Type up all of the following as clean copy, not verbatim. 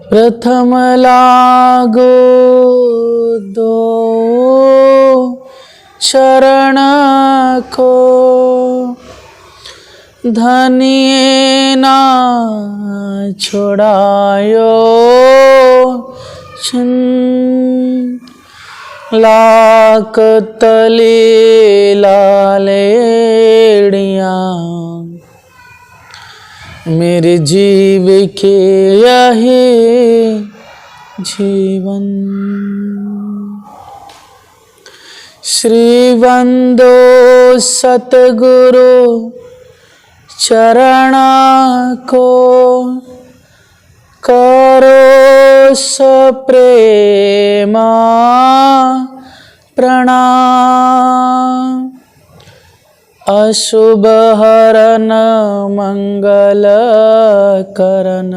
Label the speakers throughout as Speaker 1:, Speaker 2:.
Speaker 1: प्रथम लागो दो चरण को, धनिये ना छोड़ायो छन। लाख तले लालेड़िया, मेरे जीव के यही जीवन। श्री वंदो सतगुरु चरण को, करो सप्रेमा प्रणाम। अशुभ हरन मंगल करन,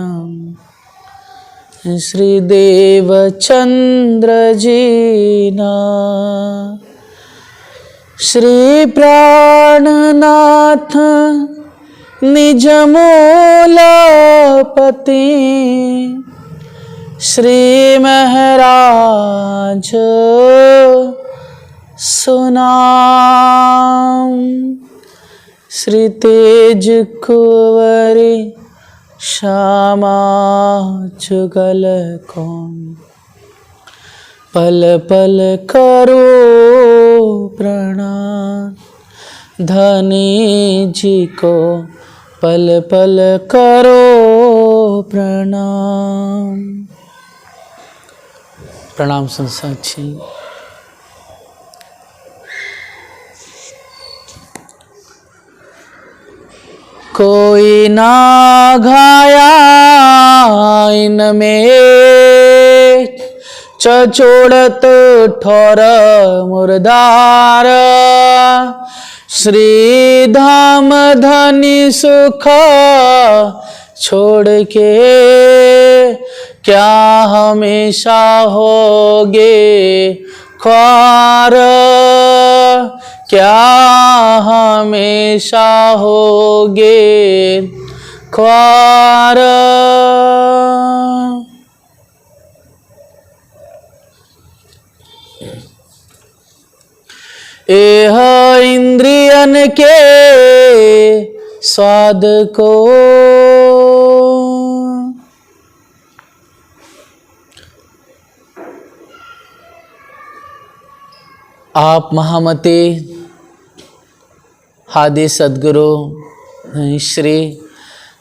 Speaker 1: श्री देवचंद्र जीना। श्री प्राणनाथ निज मूलपति, श्री महराज सुनाम। श्री तेज कुंवरी श्यामा जुगल कौन, पल पल करो प्रणाम। धनी जी को पल पल करो प्रणाम। प्रणाम संसार जी। कोई ना घाया इनमें, चचोड़त ठोर मुर्दार। श्री धाम धनी सुख छोड़ के, क्या हमेशा होगे ख्वार। क्या हमेशा होगे ख्वार। एह इंद्रियन के स्वाद को, आप महामते हादी सदगुरु श्री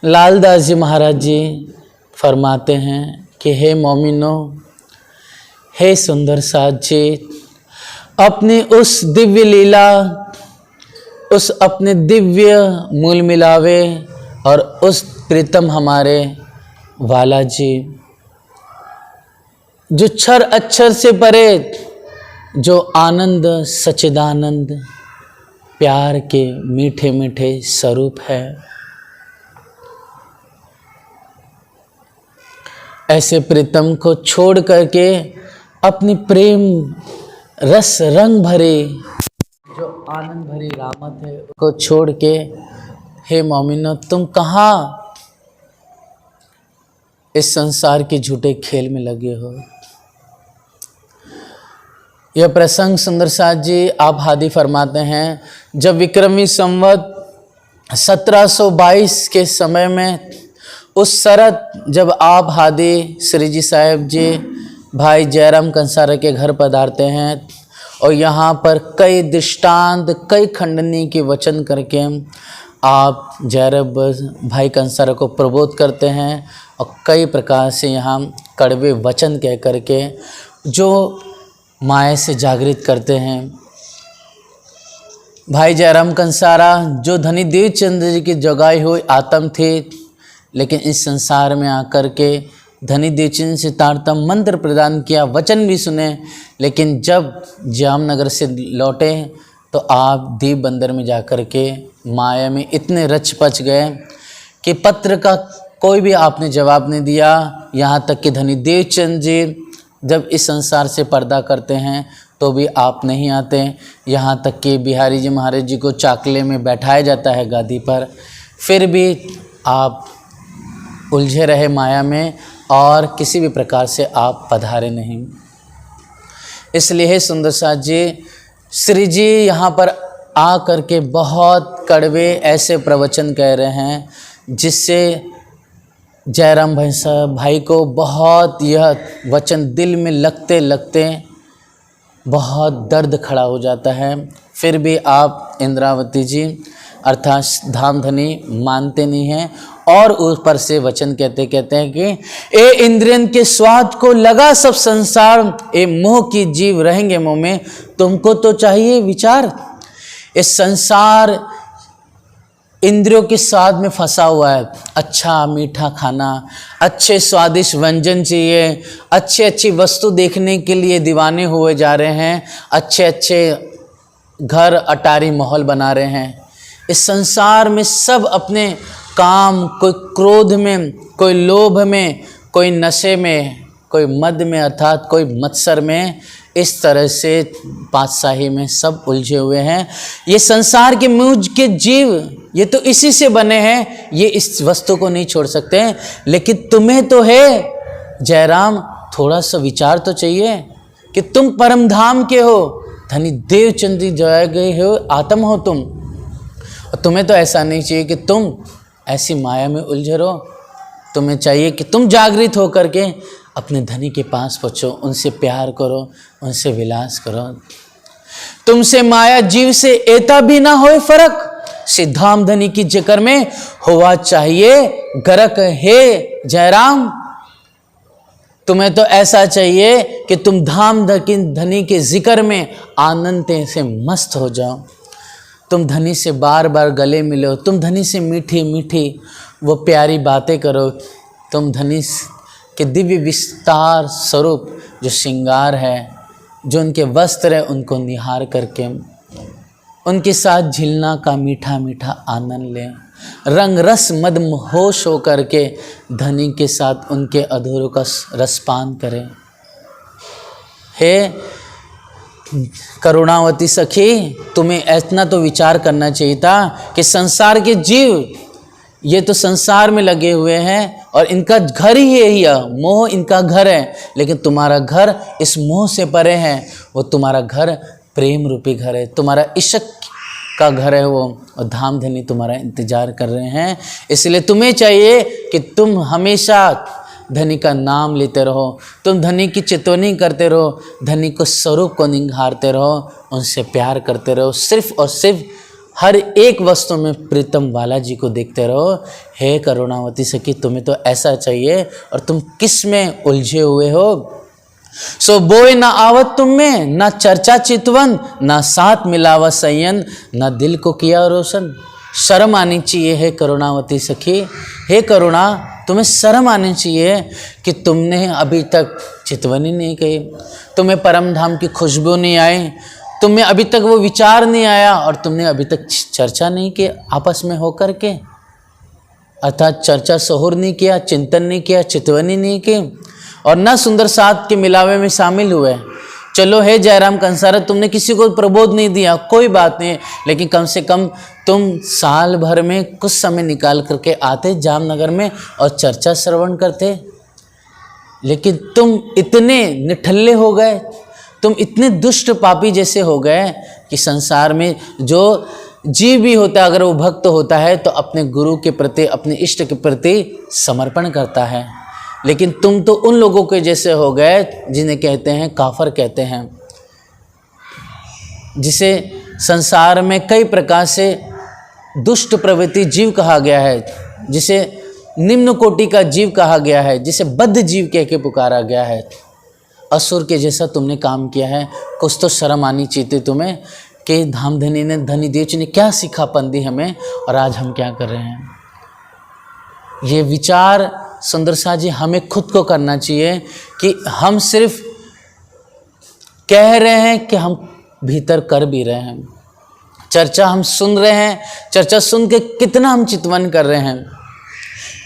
Speaker 1: लालदास जी महाराज जी फरमाते हैं कि हे मोमिनो, हे सुंदर साथ जी, अपनी उस दिव्य लीला, उस अपने दिव्य मूल मिलावे और उस प्रीतम हमारे वाला जी, जो क्षर अक्षर से परे, जो आनंद सच्चिदानंद प्यार के मीठे मीठे स्वरूप है, ऐसे प्रीतम को छोड़ करके अपनी प्रेम रस रंग भरे जो आनंद भरी रामत है को छोड़ के, हे मोमिनो, तुम कहाँ इस संसार के झूठे खेल में लगे हो। यह प्रसंग सुंदर साथ जी आप हादी फरमाते हैं, जब विक्रमी संवत 1722 के समय में उस शरत जब आप हादी श्री जी साहेब जी भाई जयराम कंसारा के घर पधारते हैं और यहाँ पर कई दृष्टांत कई खंडनी के वचन करके आप जयराम भाई कंसारा को प्रबोध करते हैं और कई प्रकार से यहाँ कड़वे वचन कह करके जो माया से जागृत करते हैं। भाई जयराम कंसारा जो धनी देवचंद्र जी की जगाई हुई आत्म थे, लेकिन इस संसार में आकर के धनी देवचंद्र से तारतम मंत्र प्रदान किया, वचन भी सुने, लेकिन जब जामनगर से लौटे तो आप दीप बंदर में जाकर के माया में इतने रच पच गए कि पत्र का कोई भी आपने जवाब नहीं दिया। यहाँ तक कि धनी देवचंद्र जी जब इस संसार से पर्दा करते हैं तो भी आप नहीं आते। यहाँ तक कि बिहारी जी महाराज जी को चाकले में बैठाया जाता है गादी पर, फिर भी आप उलझे रहे माया में और किसी भी प्रकार से आप पधारे नहीं। इसलिए हे सुंदर साथ जी, श्री जी यहाँ पर आ करके बहुत कड़वे ऐसे प्रवचन कह रहे हैं जिससे जयराम भाई को बहुत यह वचन दिल में लगते लगते बहुत दर्द खड़ा हो जाता है। फिर भी आप इंद्रावती जी अर्थात धामधनी मानते नहीं हैं और ऊपर से वचन कहते हैं कि ए इंद्रियन के स्वाद को लगा सब संसार, ए मोह की जीव रहेंगे मोह में, तुमको तो चाहिए विचार। इस संसार इंद्रियों के स्वाद में फंसा हुआ है। अच्छा मीठा खाना, अच्छे स्वादिष्ट व्यंजन चाहिए, अच्छी अच्छी वस्तु देखने के लिए दीवाने हुए जा रहे हैं, अच्छे अच्छे घर अटारी माहौल बना रहे हैं। इस संसार में सब अपने काम, कोई क्रोध में, कोई लोभ में, कोई नशे में, कोई मद में अर्थात कोई मत्सर में, इस तरह से पातशाही में सब उलझे हुए हैं। ये संसार के मूज के जीव ये तो इसी से बने हैं, ये इस वस्तु को नहीं छोड़ सकते। लेकिन तुम्हें तो है जयराम, थोड़ा सा विचार तो चाहिए कि तुम परम धाम के हो, धनी देवचंद जी जय गए हो, आत्म हो तुम। और तुम्हें तो ऐसा नहीं चाहिए कि तुम ऐसी माया में उलझे रहो। तुम्हें चाहिए कि तुम जागृत हो करके अपने धनी के पास पहुँचो, उनसे प्यार करो, उनसे विलास करो। तुमसे माया जीव से एता भी ना होए फर्क, सिद्धाम धनी की जिक्र में हुआ चाहिए गरक। हे जयराम, तुम्हें तो ऐसा चाहिए कि तुम धाम धनी के जिक्र में आनंद से मस्त हो जाओ। तुम धनी से बार बार गले मिलो, तुम धनी से मीठी मीठी वो प्यारी बातें करो, तुम धनी के दिव्य विस्तार स्वरूप जो श्रृंगार है, जो उनके वस्त्र है, उनको निहार करके उनके साथ झिलना का मीठा मीठा आनंद लें। रंग रस मद होश हो करके धनी के साथ उनके अधूरों का रसपान करें। हे करुणावती सखी, तुम्हें इतना तो विचार करना चाहिए था कि संसार के जीव ये तो संसार में लगे हुए हैं और इनका घर ही यही है, मोह इनका घर है। लेकिन तुम्हारा घर इस मोह से परे है। वो तुम्हारा घर प्रेम रूपी घर है, तुम्हारा इश्क का घर है वो, और धामधनी तुम्हारा इंतजार कर रहे हैं। इसलिए तुम्हें चाहिए कि तुम हमेशा धनी का नाम लेते रहो, तुम धनी की चितवनी करते रहो, धनी को स्वरूप को निहारते रहो, उनसे प्यार करते रहो, सिर्फ और सिर्फ हर एक वस्तु में प्रीतम वाला जी को देखते रहो। हे करुणावती सखी, तुम्हें तो ऐसा चाहिए और तुम किस में उलझे हुए हो। सो बोए ना आवत तुम में, ना चर्चा चितवन, ना साथ मिलावा संयन, ना दिल को किया रोशन। शर्म आनी चाहिए हे करुणावती सखी, हे करुणा, तुम्हें शर्म आनी चाहिए कि तुमने अभी तक चितवनी नहीं कही, तुम्हें परम धाम की खुशबू नहीं आई, तुम्हें अभी तक वो विचार नहीं आया और तुमने अभी तक चर्चा नहीं की आपस में होकर के, अर्थात चर्चा सहुर नहीं किया, चिंतन नहीं किया, चितवनी नहीं की और न सुंदर साथ के मिलावे में शामिल हुए। चलो हे जयराम कंसारा, तुमने किसी को प्रबोध नहीं दिया, कोई बात नहीं, लेकिन कम से कम तुम साल भर में कुछ समय निकाल करके आते जामनगर में और चर्चा श्रवण करते। लेकिन तुम इतने निठल्ले हो गए, तुम इतने दुष्ट पापी जैसे हो गए कि संसार में जो जीव भी होता है, अगर वो भक्त होता है तो अपने गुरु के प्रति, अपने इष्ट के प्रति समर्पण करता है। लेकिन तुम तो उन लोगों के जैसे हो गए जिन्हें कहते हैं काफर कहते हैं, जिसे संसार में कई प्रकार से दुष्ट प्रवृत्ति जीव कहा गया है, जिसे निम्न कोटि का जीव कहा गया है, जिसे बद्ध जीव कह के पुकारा गया है। असुर के जैसा तुमने काम किया है। कुछ तो शर्म आनी चाहिए तुम्हें कि धामधनी ने, धनी देवची ने क्या सिखापन दी हमें और आज हम क्या कर रहे हैं। ये विचार सुंदर सा जी हमें खुद को करना चाहिए कि हम सिर्फ कह रहे हैं कि हम भीतर कर भी रहे हैं। चर्चा हम सुन रहे हैं, चर्चा सुन के कितना हम चितवन कर रहे हैं,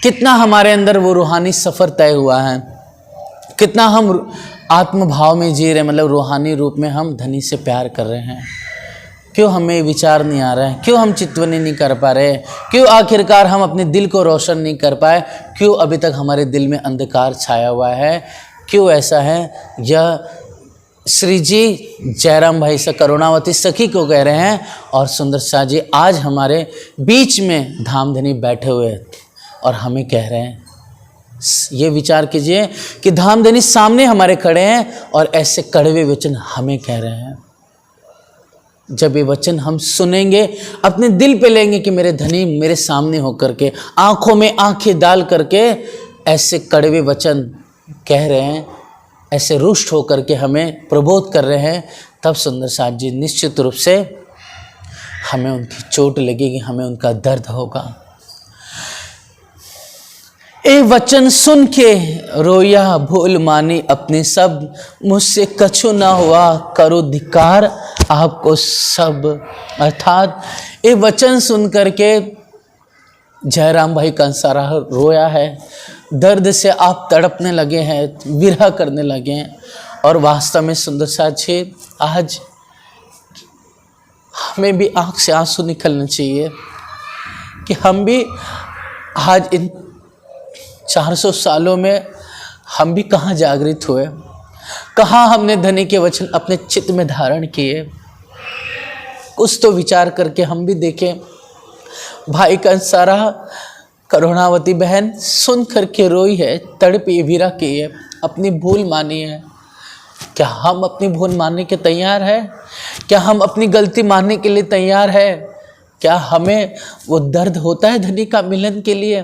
Speaker 1: कितना हमारे अंदर वो रूहानी सफ़र तय हुआ है, कितना हम आत्म भाव में जी रहे हैं, मतलब रूहानी रूप में हम धनी से प्यार कर रहे हैं। क्यों हमें विचार नहीं आ रहा है, क्यों हम चितवनी नहीं कर पा रहे, क्यों आखिरकार हम अपने दिल को रोशन नहीं कर पाए, क्यों अभी तक हमारे दिल में अंधकार छाया हुआ है, क्यों ऐसा है। यह श्री जी जयराम भाई से करुणावती सखी को कह रहे हैं और सुंदर शाह जी आज हमारे बीच में धामधनी बैठे हुए हैं और हमें कह रहे हैं। ये विचार कीजिए कि धामधनी सामने हमारे खड़े हैं और ऐसे कड़वे वचन हमें कह रहे हैं। जब ये वचन हम सुनेंगे, अपने दिल पे लेंगे कि मेरे धनी मेरे सामने होकर के, आंखों में आंखें डाल करके ऐसे कड़वे वचन कह रहे हैं, ऐसे रुष्ट होकर के हमें प्रबोध कर रहे हैं, तब सुंदर शाह जी निश्चित रूप से हमें उनकी चोट लगेगी, हमें उनका दर्द होगा। ए वचन सुन के रोया भूल मानी अपने सब, मुझसे कछु ना हुआ करो धिकार आपको सब। अर्थात ये वचन सुन करके जयराम भाई कंसारा रोया है, दर्द से आप तड़पने लगे हैं, विरह करने लगे हैं। और वास्तव में सुंदर शाह जी आज हमें भी आँख से आंसू निकलने चाहिए कि हम भी आज इन 400 सालों में हम भी कहाँ जागृत हुए, कहाँ हमने धनी के वचन अपने चित्त में धारण किए। कुछ तो विचार करके हम भी देखें। भाई कंसारा करुणावती बहन सुन करके रोई है, तड़पी विरह की है, अपनी भूल मानी है। क्या हम अपनी भूल मानने के तैयार है? क्या हम अपनी गलती मानने के लिए तैयार है? क्या हमें वो दर्द होता है धनी का मिलन के लिए?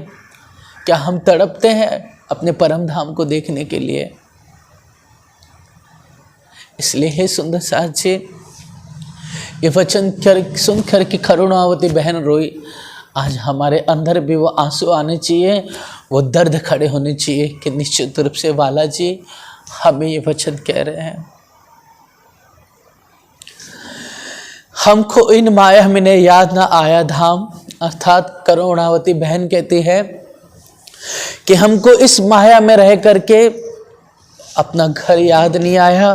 Speaker 1: क्या हम तड़पते हैं अपने परम धाम को देखने के लिए? इसलिए हे सुंदर शाह जी ये वचन सुन कर के करुणावती बहन रोई। आज हमारे अंदर भी वो आंसू आने चाहिए, वो दर्द खड़े होने चाहिए कि निश्चित रूप से वाला जी हमें ये वचन कह रहे हैं। हमको इन माया में याद ना आया धाम। अर्थात करुणावती बहन कहती है कि हमको इस माया में रह करके अपना घर याद नहीं आया,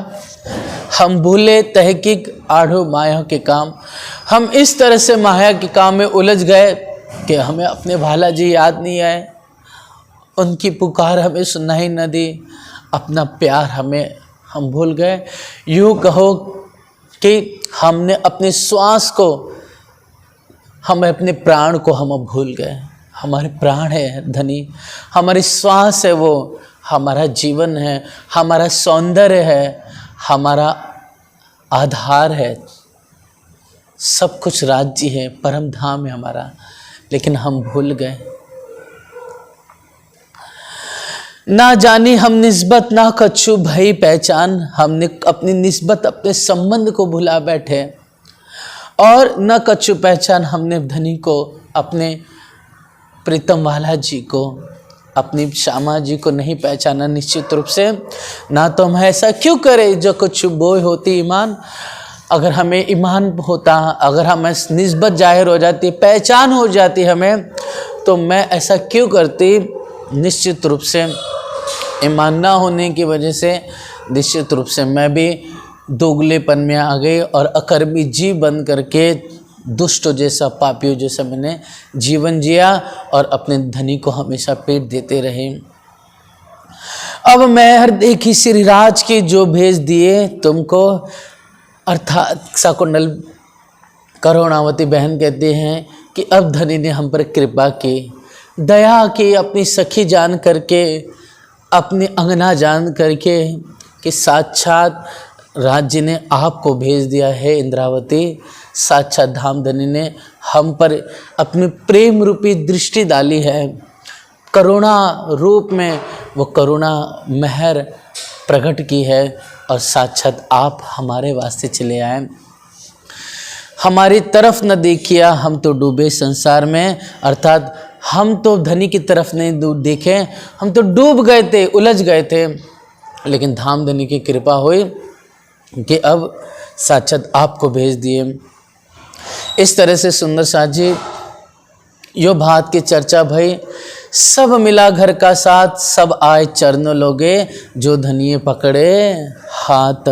Speaker 1: हम भूले तहकीक आढ़ो माया के काम। हम इस तरह से माया के काम में उलझ गए कि हमें अपने भाला जी याद नहीं आए, उनकी पुकार हमें सुनाई न दी, अपना प्यार हम भूल गए। यूँ कहो कि हमने अपने श्वास को, हम अपने प्राण को हम भूल गए। हमारे प्राण है धनी, हमारी श्वास है, वो हमारा जीवन है, हमारा सौंदर्य है, हमारा आधार है, सब कुछ राज्य है, परम धाम है हमारा, लेकिन हम भूल गए। ना जानी हम निस्बत ना कछु भई पहचान, हमने अपनी निस्बत अपने संबंध को भुला बैठे और न कछु पहचान हमने धनी को, अपने प्रीतम वाला जी को, अपनी श्यामा जी को नहीं पहचाना निश्चित रूप से। ना तो हम ऐसा क्यों करें जो कुछ बोए होती ईमान। अगर हमें ईमान होता, अगर हमें निस्बत जाहिर हो जाती, पहचान हो जाती हमें, तो मैं ऐसा क्यों करती। निश्चित रूप से ईमान ना होने की वजह से निश्चित रूप से मैं भी दोगलेपन में आ गई और अकर्मी जी बन करके दुष्टों जैसा, पापियों जैसा मैंने जीवन जिया और अपने धनी को हमेशा पेट देते रहे। अब मैं हर देखी श्रीराज की जो भेज दिए तुमको। अर्थात शाकुंतल करुणावती बहन कहते हैं कि अब धनी ने हम पर कृपा की, दया की, अपनी सखी जान करके, अपनी अंगना जान करके कि साक्षात राज्य ने आपको भेज दिया है इंद्रावती। साक्षात धामधनी ने हम पर अपनी प्रेम रूपी दृष्टि डाली है, करुणा रूप में वो करुणा महर प्रकट की है और साक्षात आप हमारे वास्ते चले आए। हमारी तरफ न देखिया, हम तो डूबे संसार में। अर्थात हम तो धनी की तरफ नहीं देखे, हम तो डूब गए थे, उलझ गए थे, लेकिन धामधनी की कृपा हुई कि अब साक्षात आपको भेज दिए। इस तरह से सुंदर शाह जी यो बात की चर्चा भई, सब मिला घर का साथ, सब आए चरणों लोगे, जो धनिये पकड़े हाथ।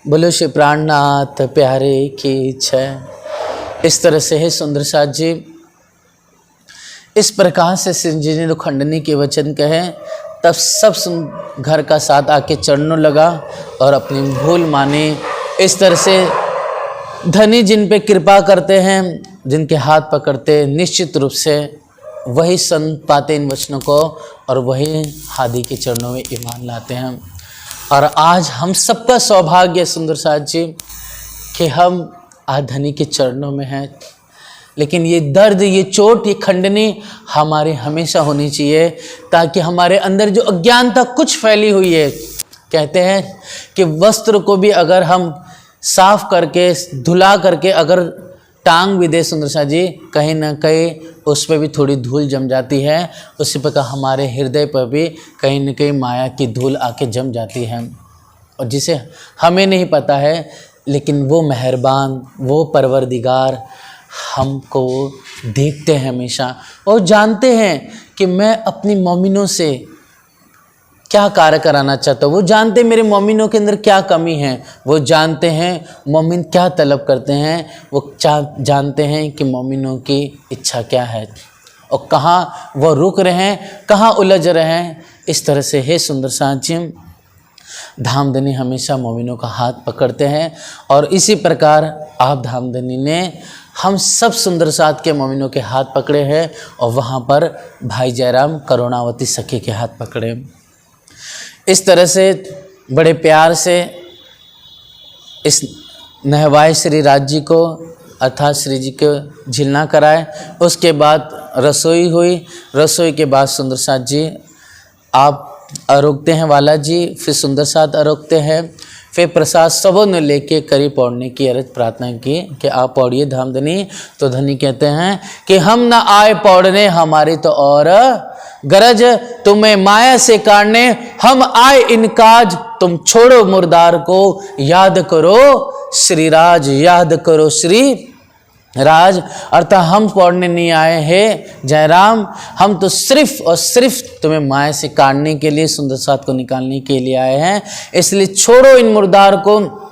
Speaker 1: बोलो श्री प्राणनाथ प्यारे की जय। इस तरह से है सुंदर साथ जी, इस प्रकार से श्री जी ने खंडनी के वचन कहे, तब सब घर का साथ आके चरणों लगा और अपनी भूल मानी। इस तरह से धनी जिन पे कृपा करते हैं, जिनके हाथ पकड़ते, निश्चित रूप से वही संत पाते इन वचनों को और वही हादी के चरणों में ईमान लाते हैं। और आज हम सबका सौभाग्य है सुंदर साथ जी कि हम आज धनी के चरणों में हैं। लेकिन ये दर्द, ये चोट, ये खंडनी हमारे हमेशा होनी चाहिए, ताकि हमारे अंदर जो अज्ञानता कुछ फैली हुई है, कहते हैं कि वस्त्र को भी अगर हम साफ करके धुला करके अगर टांग भी दे सुंदर साथ जी, कहीं ना कहीं उस पर भी थोड़ी धूल जम जाती है। उसी प्रकार हमारे हृदय पर भी कहीं न कहीं माया की धूल आके जम जाती है, और जिसे हमें नहीं पता है, लेकिन वो मेहरबान, वो परवरदिगार हमको देखते हैं हमेशा और जानते हैं कि मैं अपनी मोमिनों से क्या कार्य कराना चाहता हूँ। वो जानते हैं मेरे मोमिनों के अंदर क्या कमी है, वो जानते हैं मोमिन क्या तलब करते हैं, वो जानते हैं कि मोमिनों की इच्छा क्या है और कहाँ वो रुक रहे हैं, कहाँ उलझ रहे हैं। इस तरह से हे सुंदर साथ जी, धामधनी हमेशा मोमिनों का हाथ पकड़ते हैं, और इसी प्रकार आप धामधनी ने हम सब सुंदर साथ के मोमिनों के हाथ पकड़े हैं, और वहाँ पर भाई जयराम करुणावती सखी के हाथ पकड़े। इस तरह से बड़े प्यार से इस नहवाए श्री राज जी को अर्थात श्री जी को झिलना कराए। उसके बाद रसोई हुई। रसोई के बाद सुंदर साथ जी आप आरोगते हैं वाला जी, फिर सुंदर साथ आरोगते हैं, फिर प्रसाद सबों ने लेके करी पौड़ने की अर्ज प्रार्थना की कि आप पौड़िए धामधनी। तो धनी कहते हैं कि हम ना आए पौड़ने, हमारी तो और गरज, तुम्हें माया से काटने हम आए इनकाज, तुम छोड़ो मुर्दार को, याद करो श्री राज, याद करो श्री राज। अर्थात हम पौड़ने नहीं आए हैं जयराम, हम तो सिर्फ और सिर्फ तुम्हें माया से काटने के लिए, सुंदर साथ को निकालने के लिए आए हैं। इसलिए छोड़ो इन मुर्दार को,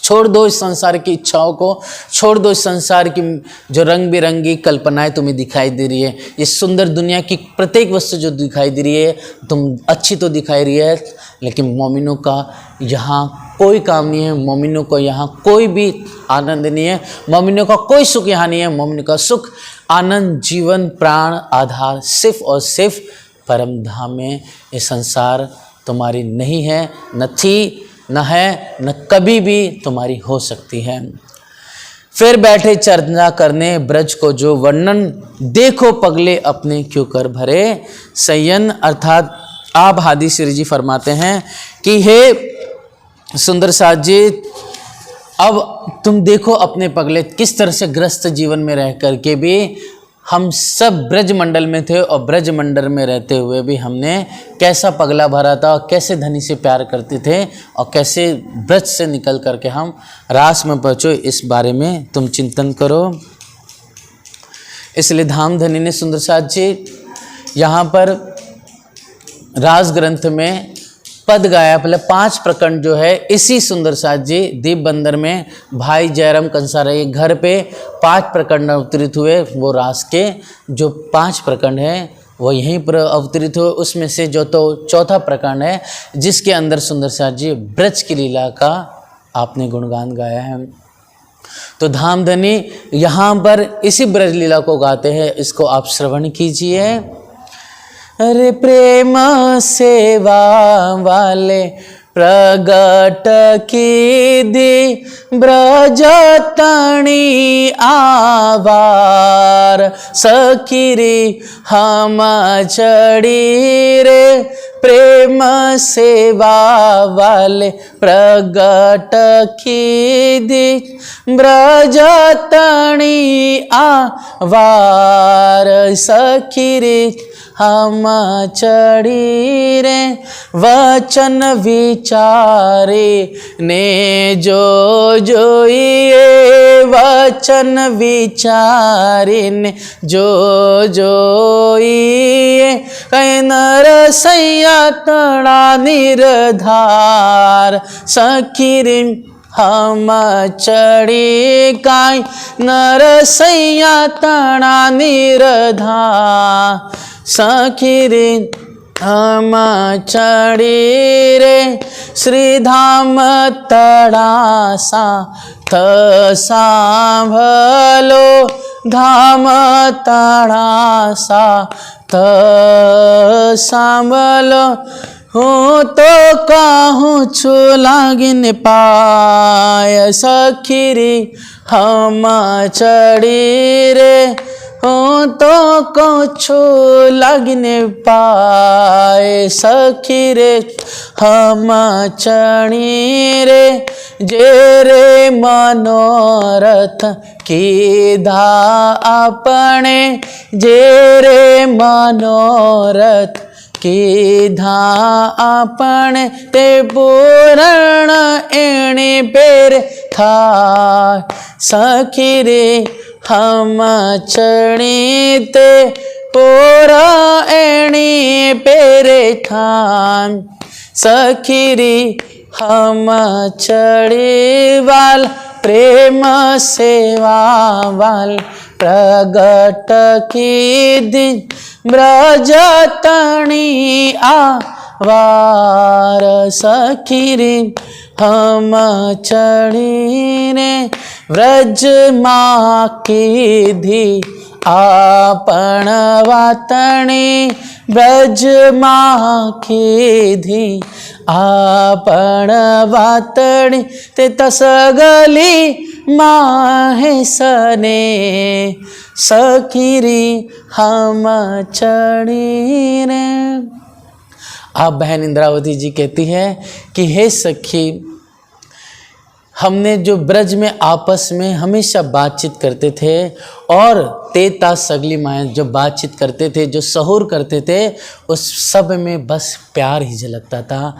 Speaker 1: छोड़ दो इस संसार की इच्छाओं को, छोड़ दो इस संसार की जो रंग बिरंगी कल्पनाएं तुम्हें दिखाई दे रही है। ये सुंदर दुनिया की प्रत्येक वस्तु जो दिखाई दे रही है, तुम अच्छी तो दिखाई रही है, लेकिन मोमिनों का यहाँ कोई काम नहीं है, मोमिनों को यहाँ कोई भी आनंद नहीं है, मोमिनों का कोई सुख यहाँ नहीं है। मोमिनों का सुख, आनंद, जीवन, प्राण आधार सिर्फ और सिर्फ परम धाम में। ये संसार तुम्हारी नहीं है, न थी, न है, न कभी भी तुम्हारी हो सकती है। फिर बैठे चर्चा करने ब्रज को जो वर्णन, देखो पगले अपने क्यों कर भरे सयन। अर्थात आप हादी श्री जी फरमाते हैं कि हे सुंदर साथ जी, अब तुम देखो अपने पगले किस तरह से ग्रस्त जीवन में रह करके भी हम सब ब्रज मंडल में थे, और ब्रज मंडल में रहते हुए भी हमने कैसा पगला भरा था, कैसे धनी से प्यार करते थे, और कैसे ब्रज से निकल करके हम रास में पहुँचो, इस बारे में तुम चिंतन करो। इसलिए धाम धनी ने सुंदर साथ जी यहाँ पर रास ग्रंथ में पद गाया। पहले 5 प्रकंड जो है इसी सुंदर साथ जी दीप बंदर में भाई जयराम कंसारा के घर पे 5 प्रकंड अवतरित हुए। वो रास के जो 5 प्रकंड हैं वो यहीं पर अवतरित हुए। उसमें से जो तो चौथा प्रकंड है जिसके अंदर सुंदर साथ जी ब्रज की लीला का आपने गुणगान गाया है। तो धामधनी यहाँ पर इसी ब्रज लीला को गाते हैं, इसको आप श्रवण कीजिए। अरे प्रेम सेवा वाले प्रगट की दी ब्रज तणी आवार, सखीरी हम चढ़ी रे प्रेम सेवा वाले प्रगट की दी ब्रज तणी आवार, सखीरी हम चढ़ी रे वचन विचारे ने जो जोइए, वचन विचारे ने जो जोइए, कहीं नर सैया तड़ा निर्धार, सखी रे हम चढ़ी काई नरसैया तणा निरधा सखी रे हम चढ़ी रे श्रीधाम तड़ासा थ सांभलो धाम तड़ासा थ सांभलो हूँ तो कहूँ छु लागिन पाय सखी रे हम चढ़ी रे हूँ तो कुछ लगने पाए सखी रे हम चढ़ी रे जे रे मनोरथ कीधा अपने जे रे मनोरथ कीधा अपने ते पूर्ण एणे पेर था सखी रे हम चढ़ी ते पूरा एणी पेरे थान सखी रे हम चढ़ी वाल प्रेम सेवा वाल प्रगट की दिन ब्रज तणी आवार सखी रे हम चढ़ी रे व्रज माँ की धी आपण वातणी ब्रज माँ की धी आपण वातणी ते तसगली माहे सने सखी रे हम चढ़ी रे। आप बहन इंद्रावती जी कहती है कि हे सखी, हमने जो ब्रज में आपस में हमेशा बातचीत करते थे और तेता सगली माएँ जो बातचीत करते थे, जो सहूर करते थे, उस सब में बस प्यार ही झलकता था,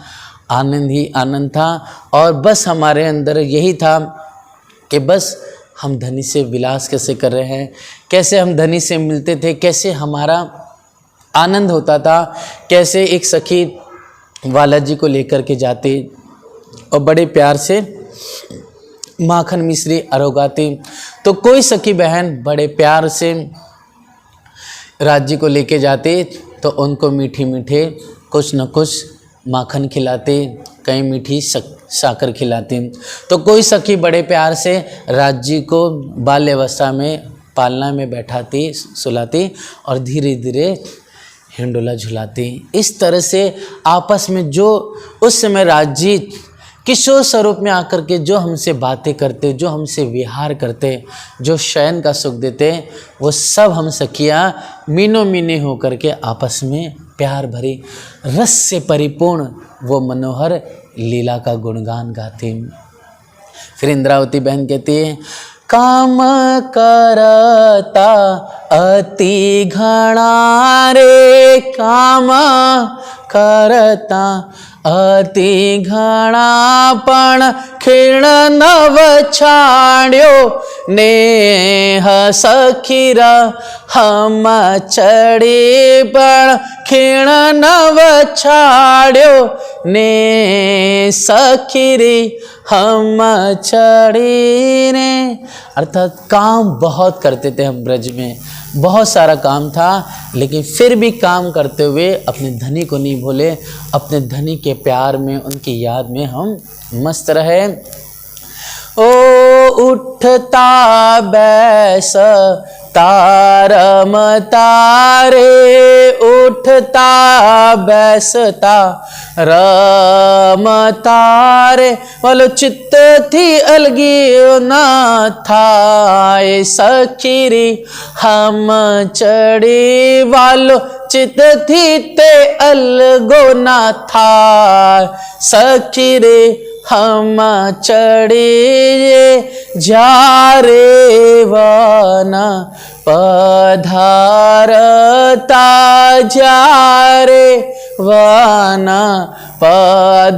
Speaker 1: आनंद ही आनंद था। और बस हमारे अंदर यही था कि बस हम धनी से विलास कैसे कर रहे हैं, कैसे हम धनी से मिलते थे, कैसे हमारा आनंद होता था, कैसे एक सखी वाला जी को लेकर के जाते और बड़े प्यार से माखन मिश्री अरोगाती, तो कोई सखी बहन बड़े प्यार से राज्य को लेके जाते तो उनको मीठे मीठे कुछ न कुछ माखन खिलाते, कहीं मीठी साकर खिलाते। तो कोई सखी बड़े प्यार से राज्य को बाल्यावस्था में पालना में बैठाती, सुलाती और धीरे धीरे हिंडोला झुलाती। इस तरह से आपस में जो उस समय राज्य किशोर स्वरूप में आकर के जो हमसे बातें करते, जो हमसे विहार करते, जो शयन का सुख देते, वो सब हम सखियाँ मीनों मीने होकर के आपस में प्यार भरी रस से परिपूर्ण वो मनोहर लीला का गुणगान गाती। फिर इंद्रावती बहन कहती है, काम करता अति घना रे, काम करता अति घना पण खीण नव छाड्यो नेह सखीरा हम चढ़ी पण खीण नव छाड्यो ने सखीरी हम चढ़ी रे। अर्थात काम बहुत करते थे हम ब्रज में, बहुत सारा काम था, लेकिन फिर भी काम करते हुए अपने धनी को नहीं भूले, अपने धनी के प्यार में, उनकी याद में हम मस्त रहे। ओ उठता बैस तारम तारे, उठता बैसता रम तारे, वालो चित्त थी अलगी ना था सखीरी हम चढ़ी, वालो चित्त थी ते अलगो ना था सखीरी हम चढ़ी जा रे वना पधारता, जा रे वना पधारता,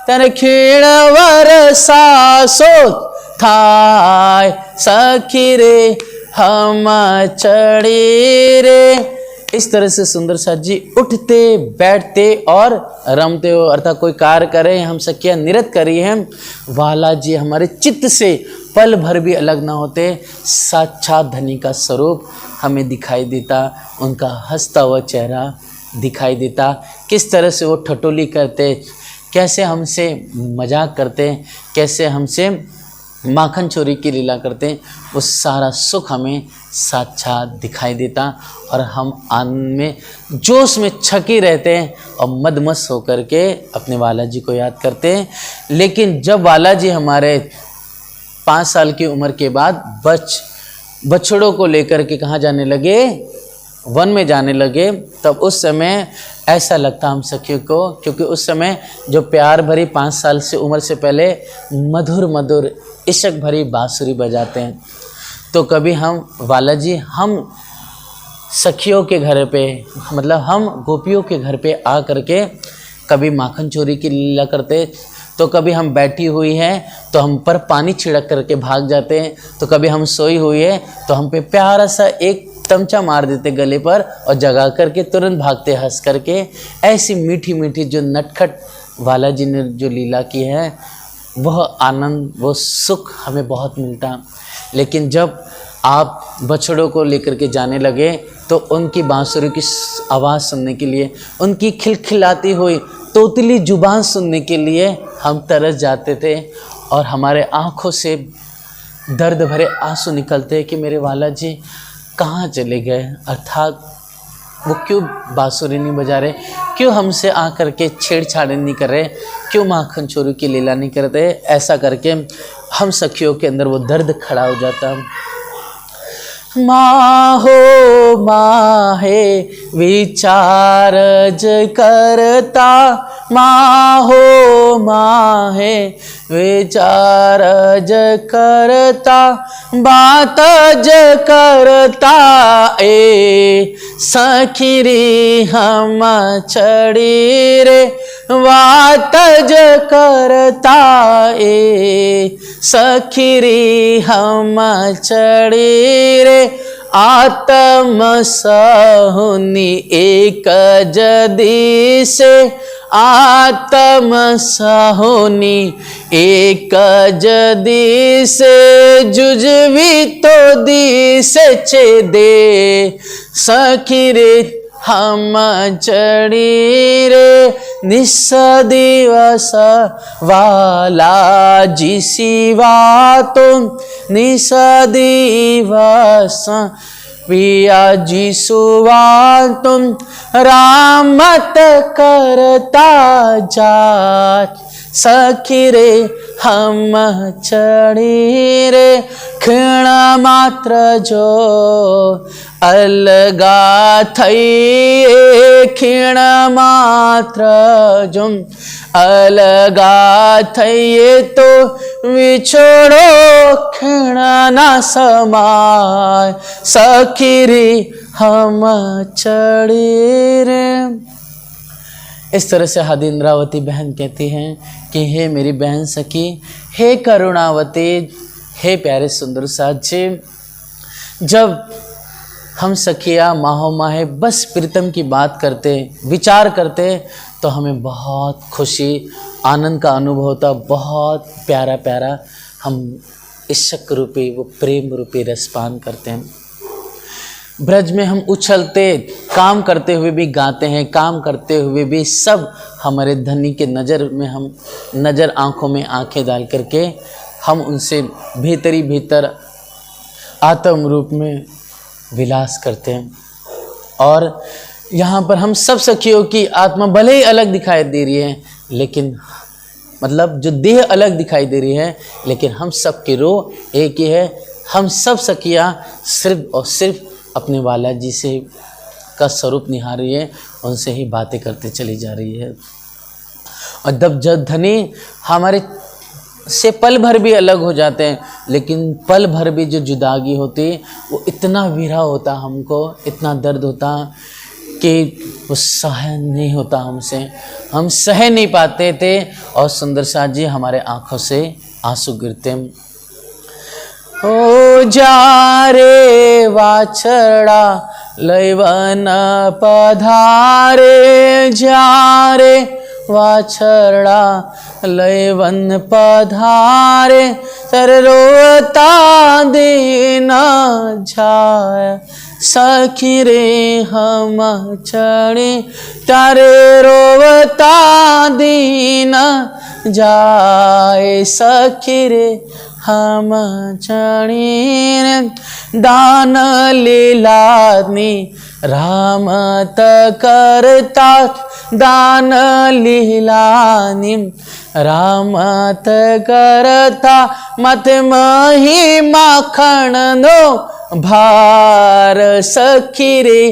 Speaker 1: तन खीण वरसा सोत थाय सखी रे हम चढ़ी रे इस तरह से सुंदर साथ जी उठते बैठते और रमते हो, अर्थात कोई कार्य करे हम सखियाँ निरत करी हैं, वाला जी हमारे चित्त से पल भर भी अलग ना होते। साक्षात धनी का स्वरूप हमें दिखाई देता, उनका हंसता हुआ चेहरा दिखाई देता, किस तरह से वो ठटोली करते, कैसे हमसे मजाक करते, कैसे हमसे माखन चोरी की लीला करते, वो सारा सुख हमें साक्षात दिखाई देता और हम आनंद में जोश में छके रहते हैं और मदमस्त होकर के अपने वाला जी को याद करते हैं। लेकिन जब वाला जी हमारे 5 साल की उम्र के बाद बछड़ों को लेकर के कहाँ जाने लगे, वन में जाने लगे, तब उस समय ऐसा लगता हम सखियों को, क्योंकि उस समय जो प्यार भरी 5 साल से उम्र से पहले मधुर मधुर इश्क भरी बांसुरी बजाते हैं, तो कभी हम वाला जी हम सखियों के घर पे, मतलब हम गोपियों के घर पे आ करके कभी माखन चोरी की लीला करते, तो कभी हम बैठी हुई हैं तो हम पर पानी छिड़क करके भाग जाते हैं, तो कभी हम सोई हुई है तो हम पे प्यारा सा एक तमचा मार देते गले पर और जगा करके तुरंत भागते हंस करके। ऐसी मीठी मीठी जो नटखट वाला जी ने जो लीला की है, वह आनंद वो सुख हमें बहुत मिलता। लेकिन जब आप बछड़ों को लेकर के जाने लगे तो उनकी बांसुरी की आवाज़ सुनने के लिए, उनकी खिलखिलाती हुई तोतली जुबान सुनने के लिए हम तरस जाते थे और हमारे आँखों से दर्द भरे आंसू निकलते कि मेरे वाला जी कहाँ चले गए, अर्थात वो क्यों बांसुरी नहीं बजा रहे, क्यों हमसे आकर के छेड़छाड़ नहीं कर रहे, क्यों माखन चोरी की लीला नहीं करते। ऐसा करके हम सखियों के अंदर वो दर्द खड़ा हो जाता। माहो माहे विचारज करता, माहो माहे विचारज करता, बातज करता ए सखी रे हम छड़ी रे, बातज करता ए सखी रे हम छड़ी रे, आत्म सहुनी एक जदी से, आत्म सहुनी एक जदी से, जुजवी तो दी से छेदे सखी रे हम चढ़ी रे, निस दिवस वाला जी सिवा तुम, निस दिवस पिया जी सुवा तुम, रामत करता जात सखी रे हम चढ़ी रे, क्षण मात्र जो अलगा थई, क्षण मात्र जो अलगा थई, तो विछोड़ो क्षण न समाय सखी रे हम चढ़ी रे। इस तरह से हादी इंद्रावती बहन कहती हैं कि हे मेरी बहन सखी, हे करुणावती, हे प्यारे सुंदर साथ जी, जब हम सखिया माहो माहे बस प्रीतम की बात करते, विचार करते, तो हमें बहुत खुशी आनंद का अनुभव होता, बहुत प्यारा प्यारा हम इश्क रूपी वो प्रेम रूपी रसपान करते हैं। ब्रज में हम उछलते, काम करते हुए भी गाते हैं, काम करते हुए भी सब हमारे धनी के नज़र में हम नज़र आँखों में आँखें डाल करके हम उनसे भीतरी भीतर आत्म रूप में विलास करते हैं। और यहाँ पर हम सब सखियों की आत्मा भले ही अलग दिखाई दे रही है, लेकिन मतलब जो देह अलग दिखाई दे रही है, लेकिन हम सब की रूह एक ही है। हम सब सखियाँ सिर्फ और सिर्फ अपने वाला जी से का स्वरूप निहार रही है, उनसे ही बातें करते चली जा रही है। और जब धनी हमारे से पल भर भी अलग हो जाते हैं, लेकिन पल भर भी जो जुदागी होती वो इतना विरह होता, हमको इतना दर्द होता कि वो सहन नहीं होता हमसे, हम सह नहीं पाते थे। और सुंदर साथ जी हमारे आँखों से आंसू गिरते। ओ जा रे वाछड़ा लैवन पधारे जारे वाछड़ा लैवन पधारे तर रोता दीन जाय सखी रे हम चढ़े तारे रोता दीन जाए सखी रे हम चढ़े दान लीलानी रामत करता दान लीलानी रामत करता मत मही माखण नो भार सखी रे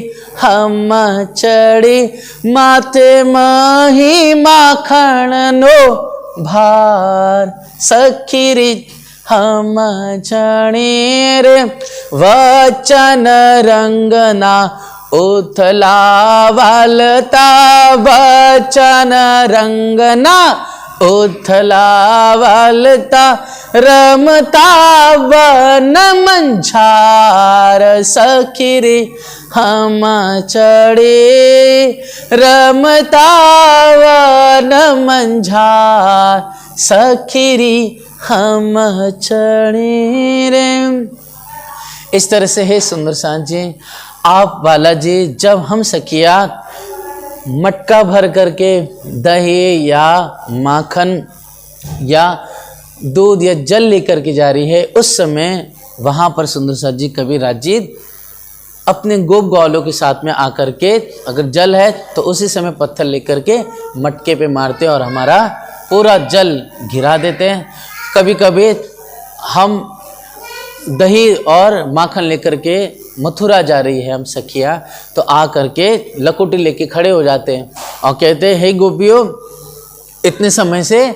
Speaker 1: हम चढ़े माते मही माखण नो भार सखी रे हम चढ़े रे वचन रंगना उथला वालता वचन रंगना उथला वालता रमता वन मंझार सखी रे हम चढ़े रमता वन मंझार सखी रे हम चढ़े रे। इस तरह से है सुंदर साथ जी आप बालाजी जब हम सखिया मटका भर करके दही या माखन या दूध या जल लेकर के जा रही है, उस समय वहाँ पर सुंदर साथ जी कबीरदास जी अपने गोप ग्वालों के साथ में आकर के अगर जल है तो उसी समय पत्थर लेकर के मटके पे मारते और हमारा पूरा जल गिरा देते हैं। कभी कभी हम दही और माखन लेकर के मथुरा जा रही है हम सखिया, तो आ करके लकुटी लेके खड़े हो जाते हैं और कहते हैं हे गोपियों, इतने समय से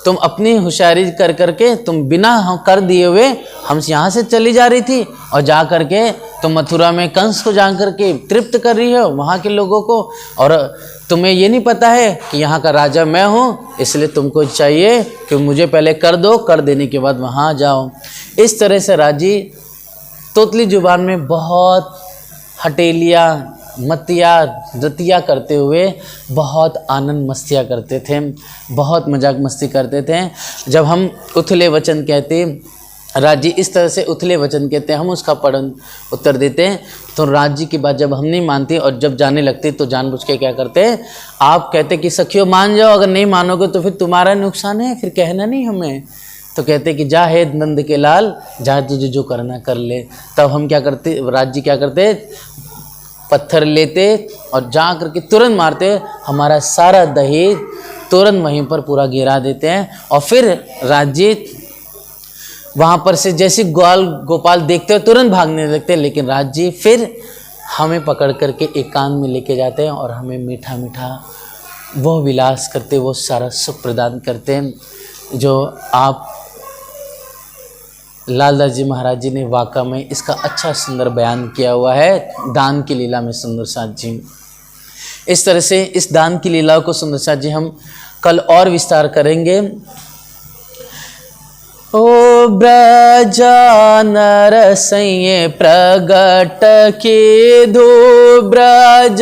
Speaker 1: तुम अपनी होशियारी कर करके तुम बिना हम कर दिए हुए हम यहाँ से चली जा रही थी और जा करके तुम मथुरा में कंस को जा करके तृप्त कर रही हो वहाँ के लोगों को, और तुम्हें ये नहीं पता है कि यहाँ का राजा मैं हूँ, इसलिए तुमको चाहिए कि मुझे पहले कर दो, कर देने के बाद वहाँ जाओ। इस तरह से राजी तोतली जुबान में बहुत हटेलिया मतिया रतिया करते हुए बहुत आनंद मस्तियाँ करते थे, बहुत मजाक मस्ती करते थे। जब हम उथले वचन कहते राजी इस तरह से उथले वचन कहते हैं, हम उसका पढ़न उत्तर देते हैं, तो राजी की बात जब हम नहीं मानते और जब जाने लगते तो जानबूझ के क्या करते हैं, आप कहते कि सखियों मान जाओ, अगर नहीं मानोगे तो फिर तुम्हारा नुकसान है, फिर कहना नहीं हमें। तो कहते कि जा हे नंद के लाल, जा तुझे जो करना कर ले। तब हम क्या करते, राजी क्या करते, पत्थर लेते और जा करके तुरंत मारते, हमारा सारा दही तुरंत वहीं पर पूरा गिरा देते हैं। और फिर राजी वहाँ पर से जैसे ग्वाल गोपाल देखते हो तुरंत भागने लगते हैं, लेकिन राज जी फिर हमें पकड़ करके एकांत में लेके जाते हैं और हमें मीठा मीठा वो विलास करते, वो सारा सुख प्रदान करते हैं जो आप लालदास जी महाराज जी ने वाक़ा में इसका अच्छा सुंदर बयान किया हुआ है दान की लीला में सुंदर साथ जी। इस तरह से इस दान की लीला को सुंदर साथ जी हम कल और विस्तार करेंगे। ओ ब्रज नरसैये प्रगट के दो, ब्रज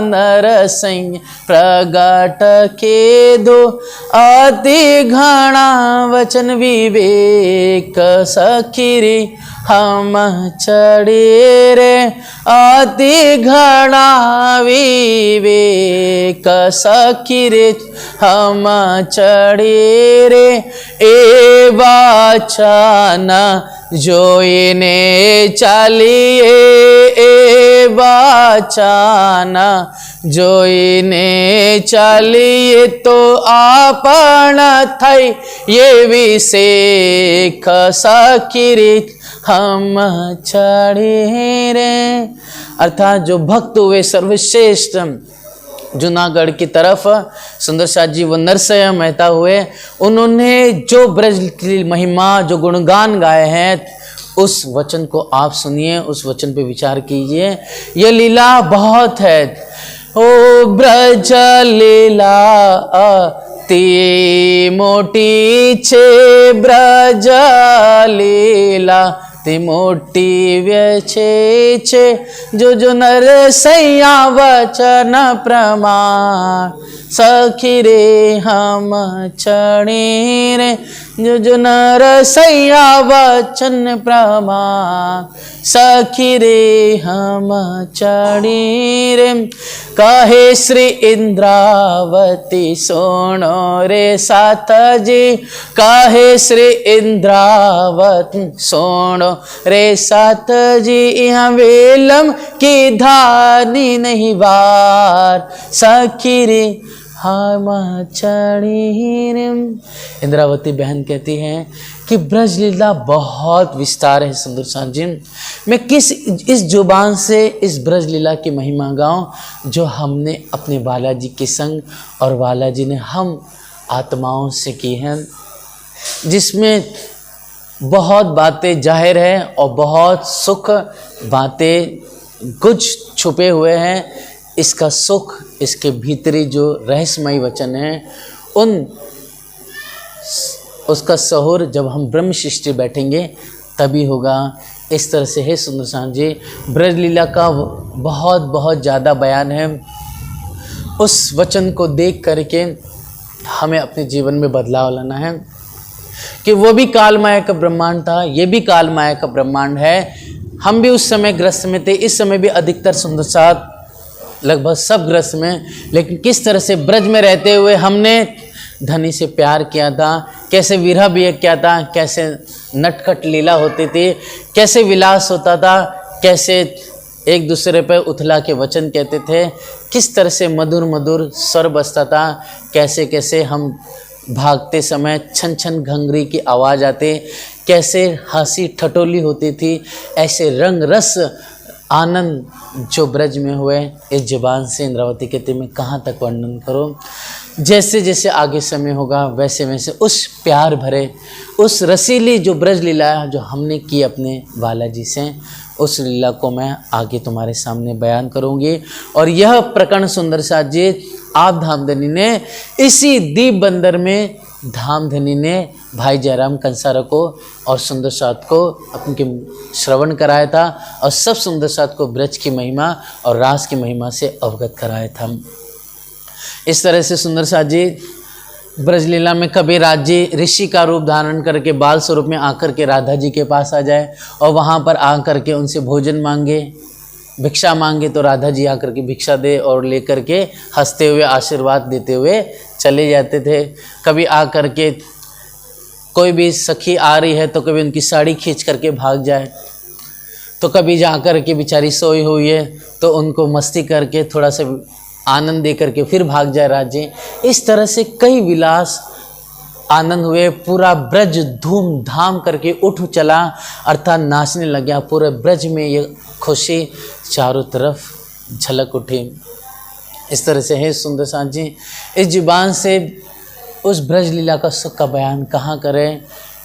Speaker 1: नरसैये प्रगट के दो, अति घना वचन विवेक सखी रे हम चढ़े रे, अति घना विवेक सखी रे हम चढ़े रे। ए वाचन जो इने चलिए, ए वाचन जो इने चलिए, तो आपन थई ये विषेख सखी रे हम चढ़े रे। अर्थात जो भक्त हुए सर्वश्रेष्ठ जूनागढ़ की तरफ सुंदर साथ जी वो नरसैया मेहता हुए, उन्होंने जो ब्रज की महिमा जो गुणगान गाए हैं, उस वचन को आप सुनिए, उस वचन पे विचार कीजिए। ये लीला बहुत है। ओ ब्रज लीला अति मोटी छे, ब्रज लीला ती मोटी व्यछे छे जो नर सैया वचन प्रमाण सखी रे हम चढ़ी रे जो नर सैया वचन प्रमाण सखी रे हम चढ़ी रे कहे श्री इंद्रावती सोनो रे साथ जी कहे श्री इंद्रावती सोनो रे साथ जी यहाँ वेलम की धानी नहीं बार सखी रे हम चढ़ी रे। इंद्रावती बहन कहती हैं कि ब्रज लीला बहुत विस्तार है सुंदर साथ जी, मैं इस जुबान से इस ब्रज लीला की महिमा गाऊं जो हमने अपने बालाजी के संग और बालाजी ने हम आत्माओं से की हैं, जिसमें बहुत बातें जाहिर है और बहुत सुख बातें कुछ छुपे हुए हैं। इसका सुख, इसके भीतरी जो रहस्यमय वचन है उसका सहूर जब हम ब्रह्म सृष्टि बैठेंगे तभी होगा। इस तरह से है सुंदर साथ जी, ब्रज लीला का बहुत बहुत ज़्यादा बयान है। उस वचन को देख करके हमें अपने जीवन में बदलाव लाना है कि वो भी काल माया का ब्रह्मांड था, ये भी काल माया का ब्रह्मांड है। हम भी उस समय ग्रस्त में थे, इस समय भी अधिकतर सुंदर साथ लगभग सब ग्रस्त में, लेकिन किस तरह से ब्रज में रहते हुए हमने धनी से प्यार किया था, कैसे विरह भी किया था, कैसे नटखट लीला होती थी, कैसे विलास होता था, कैसे एक दूसरे पर उथला के वचन कहते थे, किस तरह से मधुर मधुर स्वर बजता था, कैसे कैसे हम भागते समय छन छन घंघरी की आवाज़ आती, कैसे हंसी ठटोली होती थी। ऐसे रंग रस आनंद जो ब्रज में हुए, इस जुबान से इंद्रावती कहती मैं कहाँ तक वर्णन करूँ। जैसे जैसे आगे समय होगा वैसे वैसे उस प्यार भरे, उस रसीली जो ब्रज लीला जो हमने की अपने बालाजी से, उस लीला को मैं आगे तुम्हारे सामने बयान करूँगी। और यह प्रकरण सुंदर साथ जी आप धामधनी ने इसी दीप बंदर में धामधनी ने भाई जयराम कंसारा को और सुंदर साथ को अपने श्रवण कराया था और सब सुंदर साथ को ब्रज की महिमा और रास की महिमा से अवगत कराया था। इस तरह से सुंदर साथ जी ब्रज लीला में कभी राज्य ऋषि का रूप धारण करके बाल स्वरूप में आकर के राधा जी के पास आ जाए और वहाँ पर आकर के उनसे भोजन मांगे, भिक्षा मांगे तो राधा जी आकर के भिक्षा दे और लेकर के हंसते हुए आशीर्वाद देते हुए चले जाते थे। कभी आकर के कोई भी सखी आ रही है तो कभी उनकी साड़ी खींच करके भाग जाए, तो कभी जा कर के बेचारी सोई हुई है तो उनको मस्ती करके थोड़ा सा आनंद दे करके फिर भाग जाए राज्य। इस तरह से कई विलास आनंद हुए, पूरा ब्रज धूमधाम करके उठ चला अर्थात नाचने लग गया। पूरे ब्रज में ये खुशी चारों तरफ झलक उठी। इस तरह से है सुंदर साथ जी, इस जुबान से उस ब्रज लीला का सुख का बयान कहाँ करें।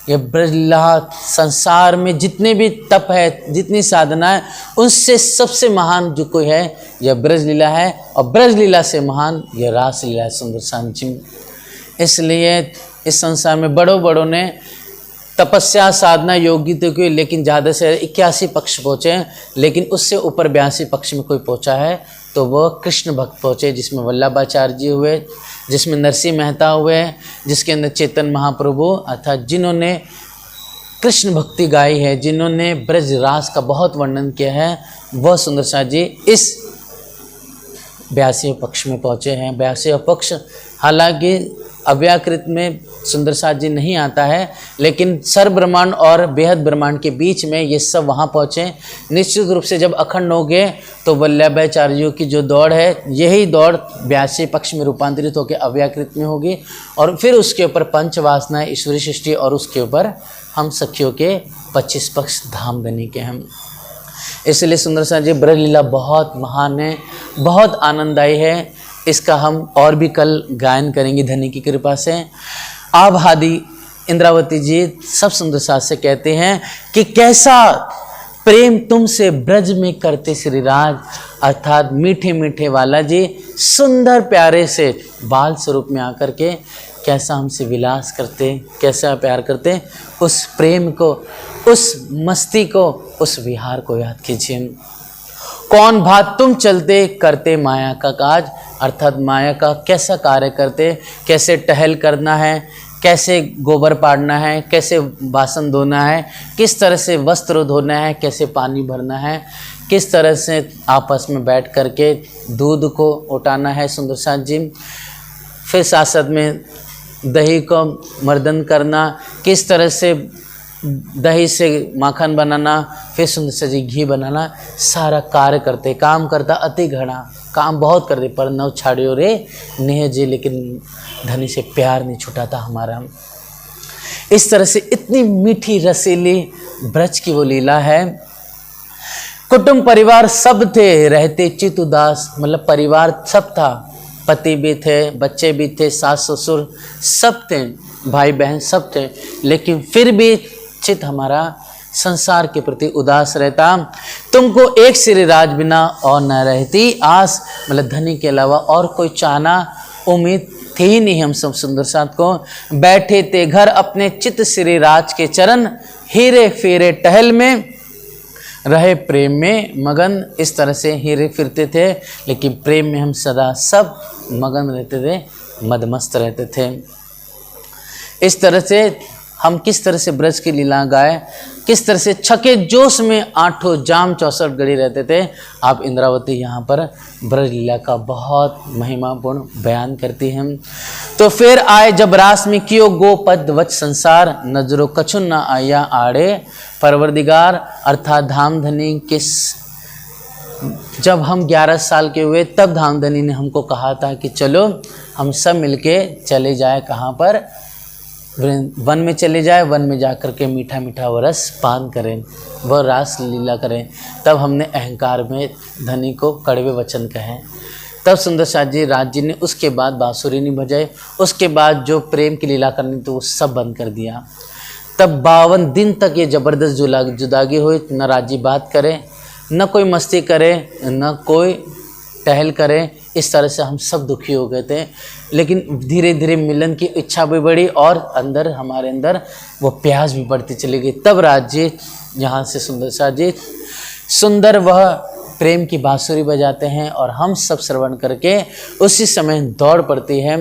Speaker 1: यह ब्रज लीला संसार में जितने भी तप है, जितनी साधना है, उनसे सबसे महान जो कोई है यह ब्रज लीला है और ब्रज लीला से महान यह रास लीला है सुंदर साथ जी। इसलिए इस संसार में बड़ों ने तपस्या साधना योगी तो की, लेकिन ज़्यादा से 81 पक्ष पहुँचे, लेकिन उससे ऊपर 82 पक्ष में कोई पहुँचा है तो वह कृष्ण भक्त पहुँचे, जिसमें वल्लभाचार्य जी हुए, जिसमें नरसिंह मेहता हुए, जिसके अंदर चेतन महाप्रभु अर्थात जिन्होंने कृष्ण भक्ति गाई है, जिन्होंने ब्रज रास का बहुत वर्णन किया है, वह सुंदर साथ जी इस 82 पक्ष में पहुँचे हैं। 82 पक्ष हालांकि अव्याकृत में सुंदर साथ जी नहीं आता है, लेकिन सर ब्रह्मांड और बेहद ब्रह्मांड के बीच में ये सब वहाँ पहुँचे। निश्चित रूप से जब अखंड हो गए तो वल्लभाचार्यों की जो दौड़ है, यही दौड़ 82 पक्ष में रूपांतरित होकर अव्याकृत में होगी और फिर उसके ऊपर पंचवासनाएं ईश्वरी सृष्टि और उसके ऊपर हम सखियों के 25 पक्ष धामधनी के हम। इसलिए सुंदर साथ जी ब्रज लीला बहुत महान है, बहुत आनंददायी है। इसका हम और भी कल गायन करेंगे धनी की कृपा से। आप हादी इंद्रावती जी सब सुंदर साथ से कहते हैं कि कैसा प्रेम तुमसे ब्रज में करते श्रीराज, अर्थात मीठे मीठे वाला जी सुंदर प्यारे से बाल स्वरूप में आकर के कैसा हमसे विलास करते, कैसा प्यार करते, उस प्रेम को, उस मस्ती को, उस विहार को याद कीजिए। कौन भात तुम चलते करते माया का काज, अर्थात माया का कैसा कार्य करते, कैसे टहल करना है, कैसे गोबर पाड़ना है, कैसे बासन धोना है, किस तरह से वस्त्र धोना है, कैसे पानी भरना है, किस तरह से आपस में बैठ करके दूध को उठाना है सुंदर साथ जी, फिर साथ साथ में दही को मर्दन करना, किस तरह से दही से माखन बनाना, फिर सुंदर सा जी घी बनाना, सारा कार्य करते, काम करता अति घना, काम बहुत करते, पर नव छाड़ियो रे नेह जी, लेकिन धनी से प्यार नहीं छूटा था हमारा। इस तरह से इतनी मीठी रसीली ब्रज की वो लीला है। कुटुंब परिवार सब थे, रहते चित उदास, मतलब परिवार सब था, पति भी थे, बच्चे भी थे, सास ससुर सब थे, भाई बहन सब थे, लेकिन फिर भी चित हमारा संसार के प्रति उदास रहता। तुमको एक श्री राज बिना और न रहती आस, मतलब धनी के अलावा और कोई चाहना उम्मीद थी ही नहीं हम सब सुंदर साथ को। बैठे थे घर अपने चित श्री राज के चरण, हीरे फेरे टहल में रहे प्रेम में मगन। इस तरह से हीरे फिरते थे, लेकिन प्रेम में हम सदा सब मगन रहते थे, मदमस्त रहते थे। इस तरह से हम किस तरह से ब्रज की लीला गाए, किस तरह से छके जोश में आठों जाम 64 गड़ी रहते थे। आप इंद्रावती यहाँ पर ब्रज लीला का बहुत महिमापूर्ण बयान करती हैं। तो फिर आए जब रास में कियो गोपद वच संसार, नजरों कछु न आया आड़े परवरदिगार, अर्थात धामधनी किस, जब हम 11 साल के हुए तब धामधनी ने हमको कहा था कि चलो हम सब मिलके चले जाए, कहाँ पर, वन में चले जाए, वन में जाकर के मीठा मीठा वो रस पान करें, वह रास लीला करें। तब हमने अहंकार में धनी को कड़वे वचन कहे। तब सुंदर साथ जी राज जी ने उसके बाद बांसुरी नहीं बजाए, उसके बाद जो प्रेम की लीला करनी तो वो सब बंद कर दिया। तब 52 दिन तक ये ज़बरदस्त जुदागी हुई, न राजी बात करे, न कोई मस्ती करे, न कोई टहल करे। इस तरह से हम सब दुखी हो गए थे, लेकिन धीरे धीरे मिलन की इच्छा भी बढ़ी और अंदर हमारे अंदर वो प्यास भी बढ़ती चली गई। तब राज जी यहाँ से सुंदर साथ जी सुंदर वह प्रेम की बांसुरी बजाते हैं और हम सब श्रवण करके उसी समय दौड़ पड़ती है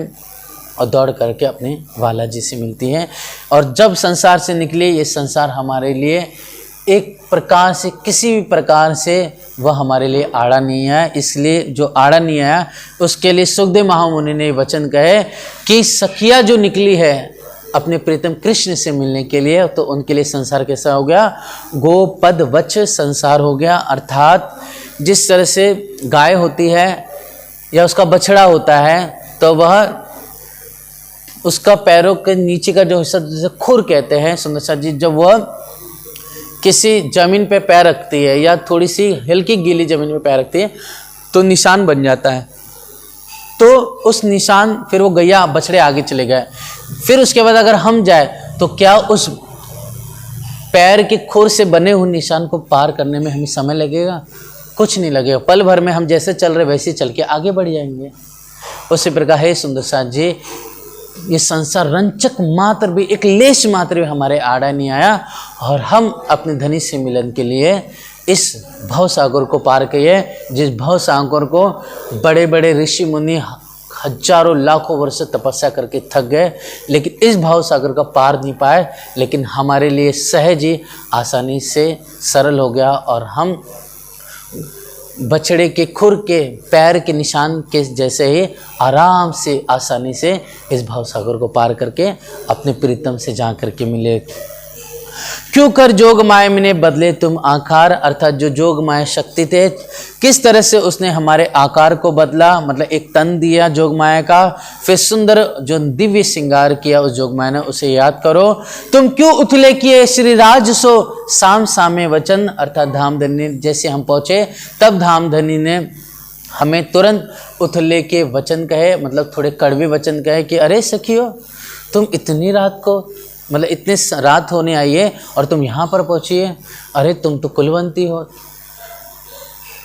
Speaker 1: और दौड़ करके अपने वाला जी से मिलती है। और जब संसार से निकले, ये संसार हमारे लिए एक प्रकार से, किसी भी प्रकार से वह हमारे लिए आड़ा नहीं आया। इसलिए जो आड़ा नहीं आया उसके लिए सुखदेव महामुनि ने वचन कहे कि सखिया जो निकली है अपने प्रीतम कृष्ण से मिलने के लिए, तो उनके लिए संसार कैसा हो गया, गोपद वच संसार हो गया। अर्थात जिस तरह से गाय होती है या उसका बछड़ा होता है, तो वह उसका पैरों के नीचे का जो हिस्सा जिसे खुर कहते हैं सुंदर साथ जी, जब वह किसी ज़मीन पे पैर रखती है या थोड़ी सी हल्की गीली ज़मीन पे पैर रखती है तो निशान बन जाता है। तो उस निशान, फिर वो गैया बछड़े आगे चले गए, फिर उसके बाद अगर हम जाए तो क्या उस पैर के खुर से बने हुए निशान को पार करने में हमें समय लगेगा? कुछ नहीं लगेगा, पल भर में हम जैसे चल रहे वैसे चल के आगे बढ़ जाएंगे। उसी प्रकार है सुंदर साथ जी, ये संसार रंचक मात्र भी, एक लेश मात्र भी हमारे आड़ा नहीं आया और हम अपने धनी से मिलन के लिए इस भव सागर को पार किए, जिस भव सागर को बड़े बड़े ऋषि मुनि हजारों लाखों वर्ष तपस्या करके थक गए, लेकिन इस भव सागर का पार नहीं पाए। लेकिन हमारे लिए सहज ही आसानी से सरल हो गया और हम बछड़े के खुर के पैर के निशान के जैसे ही आराम से आसानी से इस भवसागर को पार करके अपने प्रीतम से जा करके मिले। क्यों कर जोग माया ने बदले तुम आकार, अर्थात जो जोग माया शक्ति थे किस तरह से उसने हमारे आकार को बदला, मतलब एक तन दिया जोग माया का, फिर सुंदर जो दिव्य श्रृंगार किया उस जोग माया ने, उसे याद करो। तुम क्यों उथले किए श्री राज सो साम सामे वचन, अर्थात धामधनी जैसे हम पहुँचे तब धामधनी ने हमें तुरंत उथले के वचन कहे, मतलब थोड़े कड़वे वचन कहे कि अरे सखियो तुम इतनी रात को, मतलब इतने रात होने आई है और तुम यहाँ पर पहुँची है, अरे तुम तो कुलवंती हो,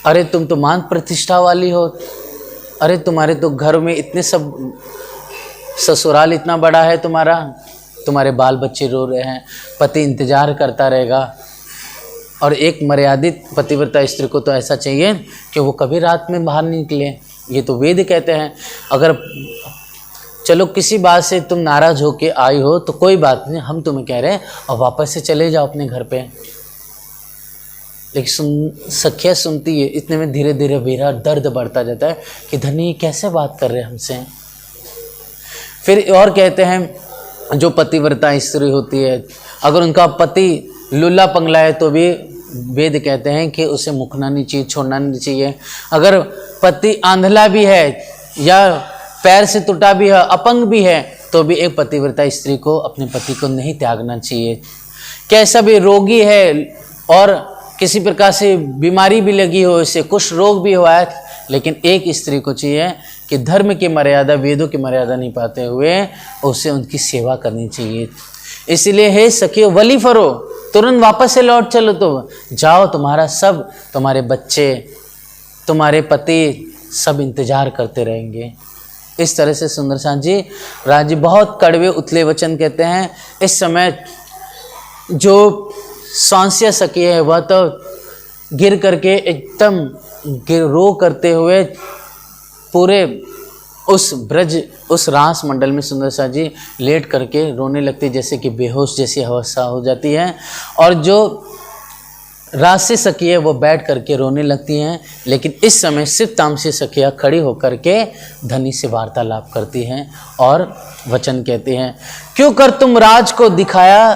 Speaker 1: अरे तुम तो मान प्रतिष्ठा वाली हो, अरे तुम्हारे तो घर में इतने सब ससुराल इतना बड़ा है तुम्हारा, तुम्हारे बाल बच्चे रो रहे हैं, पति इंतजार करता रहेगा। और एक मर्यादित पतिव्रता स्त्री को तो ऐसा चाहिए कि वो कभी रात में बाहर नहीं निकले। ये तो वेद कहते हैं। अगर चलो किसी बात से तुम नाराज होके आई हो तो कोई बात नहीं, हम तुम्हें कह रहे हैं और वापस से चले जाओ अपने घर पे। लेकिन सखिया सुनती है, इतने में धीरे धीरे मेरा दर्द बढ़ता जाता है कि धनी कैसे बात कर रहे हैं हमसे। फिर और कहते हैं जो पतिव्रता स्त्री होती है, अगर उनका पति लुल्ला पंगला है तो भी वेद कहते हैं कि उसे मुखना नहीं चाहिए, छोड़ना नहीं चाहिए। अगर पति आंधला भी है या पैर से टूटा भी है, अपंग भी है, तो भी एक पतिव्रता स्त्री को अपने पति को नहीं त्यागना चाहिए। कैसा भी रोगी है और किसी प्रकार से बीमारी भी लगी हो, इसे कुछ रोग भी हुआ है, लेकिन एक स्त्री को चाहिए कि धर्म की मर्यादा, वेदों की मर्यादा नहीं पाते हुए उसे उनकी सेवा करनी चाहिए। इसलिए हे सखियो वली फरो, तुरंत वापस से लौट चलो, तो जाओ, तुम्हारा सब, तुम्हारे बच्चे, तुम्हारे पति सब इंतजार करते रहेंगे। इस तरह से सुंदर साथ जी राजी बहुत कड़वे उथले वचन कहते हैं। इस समय जो सांसिया सखी है वह तो गिर करके एकदम रो करते हुए पूरे उस ब्रज, उस रास मंडल में सुंदर सा जी लेट करके रोने लगती, जैसे कि बेहोश जैसी अवस्था हो जाती है। और जो राशि सखी है वो बैठ करके रोने लगती हैं। लेकिन इस समय सिर्फ तामसी सखियाँ खड़ी होकर के धनी से वार्तालाप करती हैं और वचन कहती हैं, क्यों कर तुम राज को दिखाया,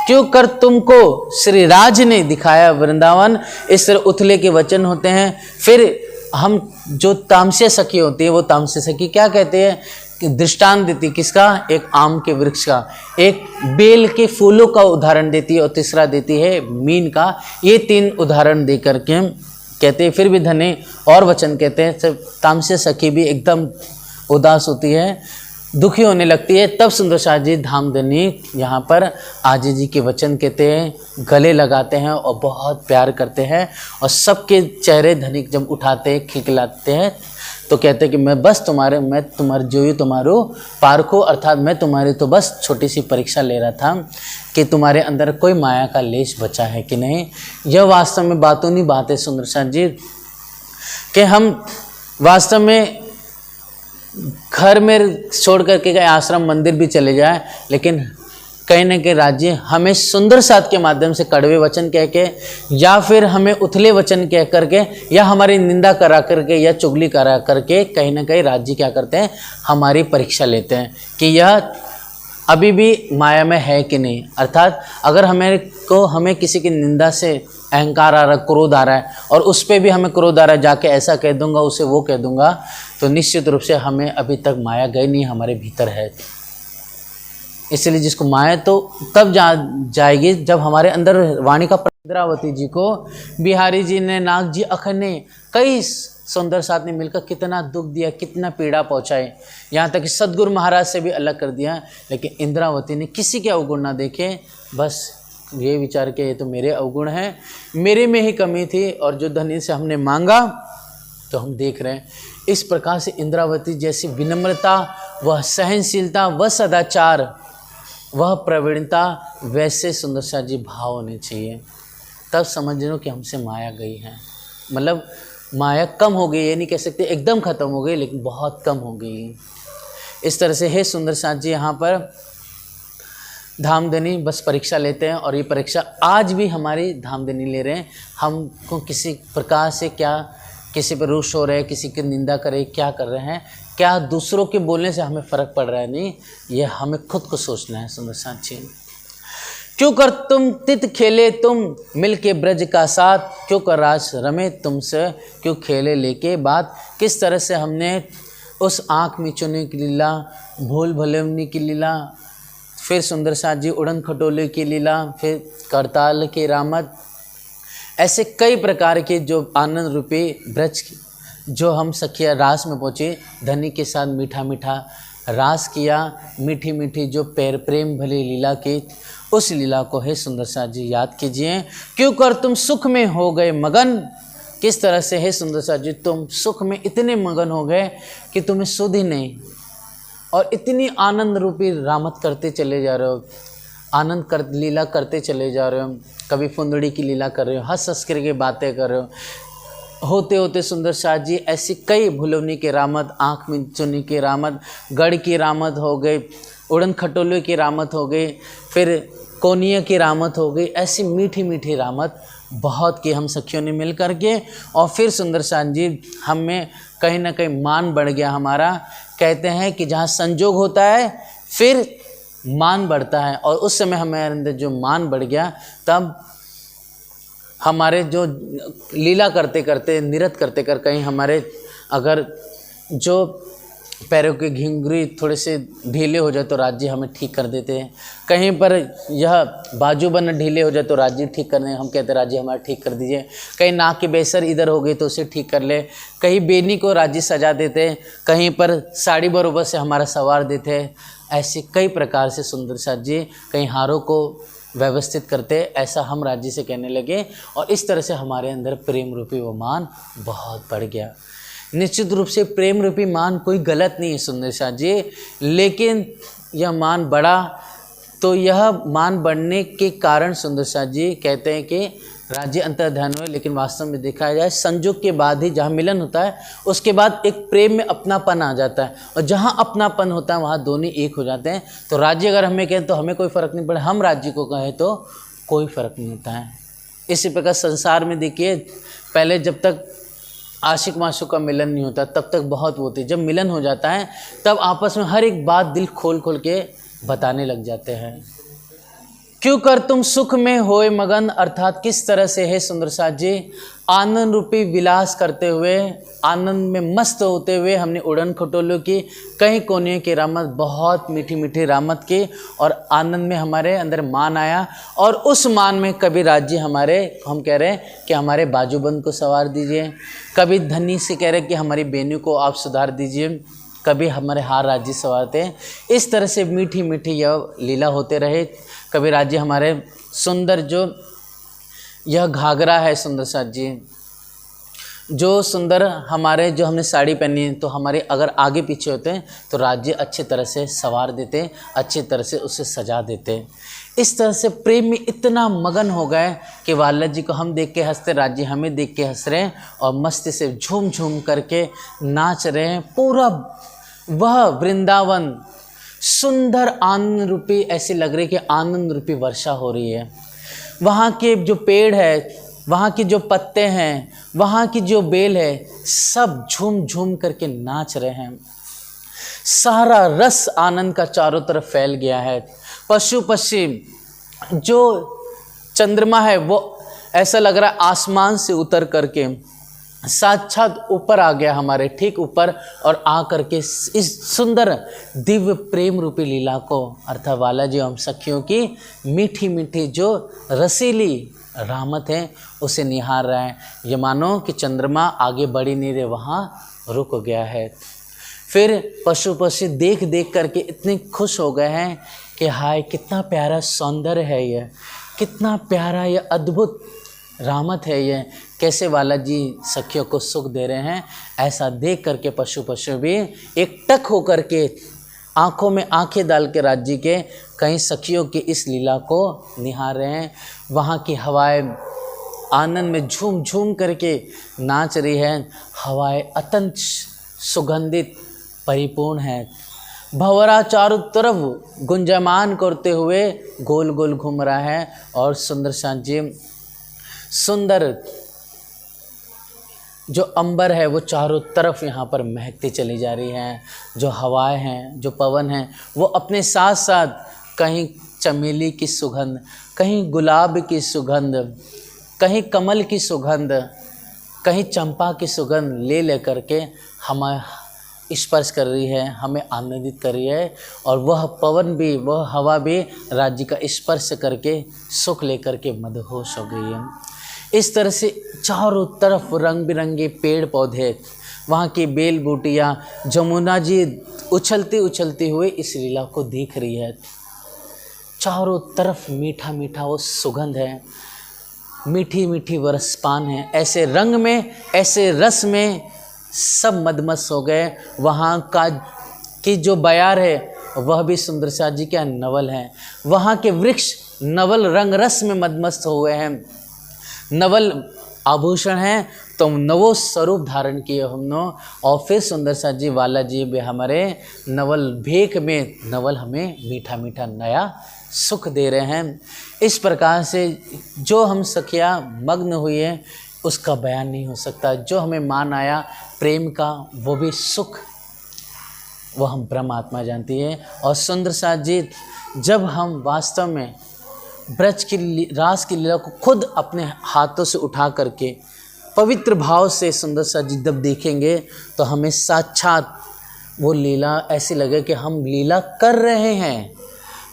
Speaker 1: क्यों कर तुमको श्री राज ने दिखाया वृंदावन। इस तरह उथले के वचन होते हैं। फिर हम जो तामसी सखी होती है वो तामसी सखी क्या कहते हैं कि दृष्टांत देती, किसका, एक आम के वृक्ष का, एक बेल के फूलों का उदाहरण देती है और तीसरा देती है मीन का। ये तीन उदाहरण दे करके कहते हैं। फिर भी धने और वचन कहते हैं। तामसी सखी भी एकदम उदास होती है, दुखी होने लगती है। तब सुंदर शाह जी धामधनी यहाँ पर आजी जी के वचन कहते हैं, गले लगाते हैं और बहुत प्यार करते हैं। और सबके चेहरे धनिक जब उठाते हैं, खिलखिलाते हैं, तो कहते हैं कि मैं तुम्हारे जो तुम्हारो पारखो, अर्थात मैं तुम्हारी तो बस छोटी सी परीक्षा ले रहा था कि तुम्हारे अंदर कोई माया का लेश बचा है कि नहीं। यह वास्तव में बातों नहीं बात है सुंदर शाह जी, कि हम वास्तव में घर में छोड़ करके गए आश्रम मंदिर भी चले जाए, लेकिन कहीं न कहीं राज्य हमें सुंदर साथ के माध्यम से कड़वे वचन कह के या फिर हमें उथले वचन कह करके या हमारी निंदा करा करके या चुगली करा करके कहीं ना कहीं राज्य क्या करते हैं, हमारी परीक्षा लेते हैं कि यह अभी भी माया में है कि नहीं। अर्थात अगर हमें किसी की निंदा से अहंकार आ रहा है, क्रोध आ रहा है और उस पर भी हमें क्रोध आ रहा है, जाके ऐसा कह दूंगा, उसे वो कह दूंगा, तो निश्चित रूप से हमें अभी तक माया गई नहीं, हमारे भीतर है। इसलिए जिसको माया तो तब जाएगी जब हमारे अंदर वाणी का। इंद्रावती जी को बिहारी जी ने, नाग जी, अखन ने, कई सुंदर साथ ने मिलकर कितना दुख दिया, कितना पीड़ा पहुंचाई, यहाँ तक कि सदगुरु महाराज से भी अलग कर दिया। लेकिन इंद्रावती ने किसी के अवगुण ना देखे, बस ये विचार के ये तो मेरे अवगुण हैं, मेरे में ही कमी थी और जो धनी से हमने मांगा तो हम देख रहे हैं। इस प्रकार से इंद्रावती जैसी विनम्रता, वह सहनशीलता, वह सदाचार, वह प्रवीणता, वैसे सुंदर शाह जी भाव होने चाहिए। तब समझ लो कि हमसे माया गई है, मतलब माया कम हो गई। ये नहीं कह सकते एकदम ख़त्म हो गई, लेकिन बहुत कम हो गई। इस तरह से हे सुंदर शाह जी यहाँ पर धामधनी बस परीक्षा लेते हैं और ये परीक्षा आज भी हमारी धामधनी ले रहे हैं। हमको किसी प्रकार से क्या किसी पर रुष्ट हो रहे हैं, किसी की निंदा करे, क्या कर रहे हैं, क्या दूसरों के बोलने से हमें फ़र्क पड़ रहा है, नहीं, ये हमें खुद को सोचना है। सुंदर साथी, क्यों कर तुम तित खेले तुम मिल के ब्रज का साथ, क्यों कर राज रमे तुमसे, क्यों खेले लेके बात। किस तरह से हमने उस आँख मिचोने की लीला, भूल भुलैया की लीला, फिर सुंदर साथ जी उड़न खटोले की लीला, फिर करताल की रामत, ऐसे कई प्रकार के जो आनंद रूपी ब्रज जो हम सखिया रास में पहुँचे, धनी के साथ मीठा मीठा रास किया, मीठी मीठी जो पैर प्रेम भली लीला की, उस लीला को है सुंदर साथ जी याद कीजिए। क्यों कर तुम सुख में हो गए मगन। किस तरह से है सुंदर साथ जी तुम सुख में इतने मगन हो गए कि तुम्हें सुध ही नहीं, और इतनी आनंद रूपी रामत करते चले जा रहे हो, आनंद कर लीला करते चले जा रहे हो। कभी फुंदड़ी की लीला कर रहे हो, हंस हंस करके बातें कर रहे हो। होते होते सुंदर साथ जी ऐसी कई भुलवनी के रामत, आँख में चुनी की रामत, गढ़ की रामत हो गई, उड़न खटोले की रामत हो गई, फिर कोनिया की रामत हो गई। ऐसी मीठी मीठी रामत बहुत की हम सखियों ने मिल कर के। और फिर सुंदर साथ जी हम में कहीं ना कहीं मान बढ़ गया हमारा। कहते हैं कि जहाँ संजोग होता है फिर मान बढ़ता है, और उस समय हमारे अंदर जो मान बढ़ गया, तब हमारे जो लीला करते करते, निरत करते कर, कहीं हमारे अगर जो पैरों की घिंगरी थोड़े से ढीले हो जाए तो राज्य हमें ठीक कर देते हैं। कहीं पर यह बाजूबंद ढीले हो जाए तो राज्य ठीक करने हम कहते हैं राज्य हमारा ठीक कर दीजिए। कहीं नाक की बेसर इधर हो गई तो उसे ठीक कर ले। कहीं बेनी को राज्य सजा देते, कहीं पर साड़ी बरोबर से हमारा सवार देते। ऐसे कई प्रकार से सुंदर साथ जी कहीं हारों को व्यवस्थित करते, ऐसा हम राज्य से कहने लगे। और इस तरह से हमारे अंदर प्रेम रूपी वो मान बहुत बढ़ गया। निश्चित रूप से प्रेम रूपी मान कोई गलत नहीं है सुंदर साथ जी, लेकिन यह मान बढ़ा तो यह मान बढ़ने के कारण सुंदर साथ जी कहते हैं कि राज्य अंतर्ध्यान हुए। लेकिन वास्तव में देखा जाए संजोग के बाद ही जहाँ मिलन होता है उसके बाद एक प्रेम में अपनापन आ जाता है, और जहाँ अपनापन होता है वहाँ दोनों एक हो जाते हैं। तो राज्य अगर हमें कहें तो हमें कोई फ़र्क नहीं पड़े, हम राज्य को कहें तो कोई फ़र्क नहीं होता है। इसी प्रकार संसार में देखिए पहले जब तक आशिक माशूक का मिलन नहीं होता तब तक बहुत वो होती, जब मिलन हो जाता है तब आपस में हर एक बात दिल खोल खोल के बताने लग जाते हैं। क्यों कर तुम सुख में होए मगन, अर्थात किस तरह से है सुंदर साथ जी आनंद रूपी विलास करते हुए, आनंद में मस्त होते हुए हमने उड़न खटोलों की, कहीं कोने की रामत, बहुत मीठी मीठी रामत की, और आनंद में हमारे अंदर मान आया। और उस मान में कभी राज्य हमारे, हम कह रहे हैं कि हमारे बाजूबंद को सवार दीजिए, कभी धनी से कह रहे हैं कि हमारी बेनियों को आप सुधार दीजिए, कभी हमारे हार राज्य सवारते हैं। इस तरह से मीठी मीठी यह लीला होते रहे। कभी राज्य हमारे सुंदर जो यह घाघरा है सुंदर साथ जी, जो सुंदर हमारे जो हमने साड़ी पहनी है तो हमारे अगर आगे पीछे होते हैं तो राज्य अच्छी तरह से सवार देते, अच्छी तरह से उसे सजा देते। इस तरह से प्रेम में इतना मगन हो गए कि वाल्लभ जी को हम देख के हंसते, राज्य हमें देख के हंस रहे हैं और मस्ती से झूम झूम करके नाच रहे हैं। पूरा वह वृंदावन सुंदर आनंद रूपी, ऐसे लग रही कि आनंद रूपी वर्षा हो रही है। वहाँ के जो पेड़ है, वहाँ के जो पत्ते हैं, वहाँ की जो बेल है, सब झूम झूम करके नाच रहे हैं। सारा रस आनंद का चारों तरफ फैल गया है। पशु पक्षी, जो चंद्रमा है वो ऐसा लग रहा है आसमान से उतर करके साक्षात ऊपर आ गया, हमारे ठीक ऊपर, और आ करके इस सुंदर दिव्य प्रेम रूपी लीला को, अर्थात वाला जी हम सखियों की मीठी मीठी जो रसीली रामत है उसे निहार रहा है। ये मानो कि चंद्रमा आगे बढ़ ही नहीं रहे, वहाँ रुक गया है। फिर पशु पक्षी देख देख करके इतने खुश हो गए हैं कि हाय कितना प्यारा सौंदर्य है ये, कितना प्यारा ये अद्भुत रामत है ये, कैसे वाला जी सखियों को सुख दे रहे हैं। ऐसा देख करके पशु भी एक टक हो करके आँखों में आंखें डाल के राज्य के कहीं सखियों की इस लीला को निहार रहे हैं। वहाँ की हवाएं आनंद में झूम झूम करके नाच रही है, हवाएं अत्यंत सुगंधित परिपूर्ण है। भंवरा चारों तरफ गुंजमान करते हुए गोल गोल घूम रहा है, और सुंदर शांत जी सुंदर जो अंबर है वो चारों तरफ यहाँ पर महकती चली जा रही है। जो हवाएं हैं, जो पवन हैं, वो अपने साथ साथ कहीं चमेली की सुगंध, कहीं गुलाब की सुगंध, कहीं कमल की सुगंध, कहीं चंपा की सुगंध ले करके हमें स्पर्श कर रही है, हमें आनंदित कर रही है। और वह पवन भी, वह हवा भी राज्य का स्पर्श करके सुख लेकर के मदहोश हो गई है। इस तरह से चारों तरफ रंग बिरंगे पेड़ पौधे, वहाँ की बेल बूटियाँ, जमुना जी उछलती उछलती हुई इस लीला को देख रही है। चारों तरफ मीठा मीठा वो सुगंध है, मीठी मीठी वरसपान है। ऐसे रंग में, ऐसे रस में सब मदमस्त हो गए। वहाँ का कि जो बयार है वह भी सुंदर साथ जी क्या नवल हैं। वहाँ के वृक्ष नवल रंग रस में मदमस्त हुए हैं, नवल आभूषण हैं, तो नवो स्वरूप धारण किए हमने। और फिर सुंदर साथ जी वाला जी भी हमारे नवल भेक में नवल हमें मीठा मीठा नया सुख दे रहे हैं। इस प्रकार से जो हम सखिया मग्न हुए उसका बयान नहीं हो सकता। जो हमें मान आया प्रेम का वो भी सुख, वो हम ब्रह्म आत्मा जानती है। और सुंदर साथ जी जब हम वास्तव में ब्रज की रास की लीला को खुद अपने हाथों से उठा करके पवित्र भाव से सुंदर साथ जी जब देखेंगे तो हमें साक्षात वो लीला ऐसी लगे कि हम लीला कर रहे हैं,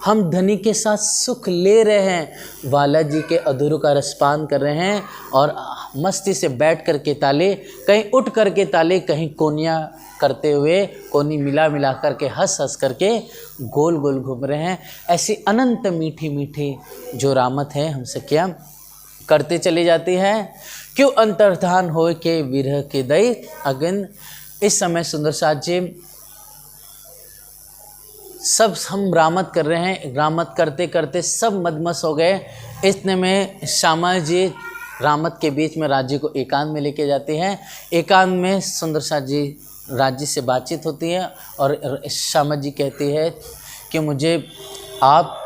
Speaker 1: हम धनी के साथ सुख ले रहे हैं, वाला जी के अधूरों का रसपान कर रहे हैं और मस्ती से बैठ कर के ताले, कहीं उठ कर के ताले, कहीं कोनियाँ करते हुए कोनी मिला मिला करके हंस करके गोल गोल घूम रहे हैं। ऐसी अनंत मीठी मीठी जो रामत है हमसे क्या करते चली जाती है। क्यों अंतर्धान हो के विरह के दई अगन। इस समय सुंदर साथ जी सब हम रामत कर रहे हैं, रामत करते करते सब मदमस्त हो गए। इतने में श्यामा जी रामत के बीच में राज्य को एकांत में लेके जाते हैं। एकांत में सुंदर साथ जी राज्य से बातचीत होती है और श्यामा जी कहती है कि मुझे आप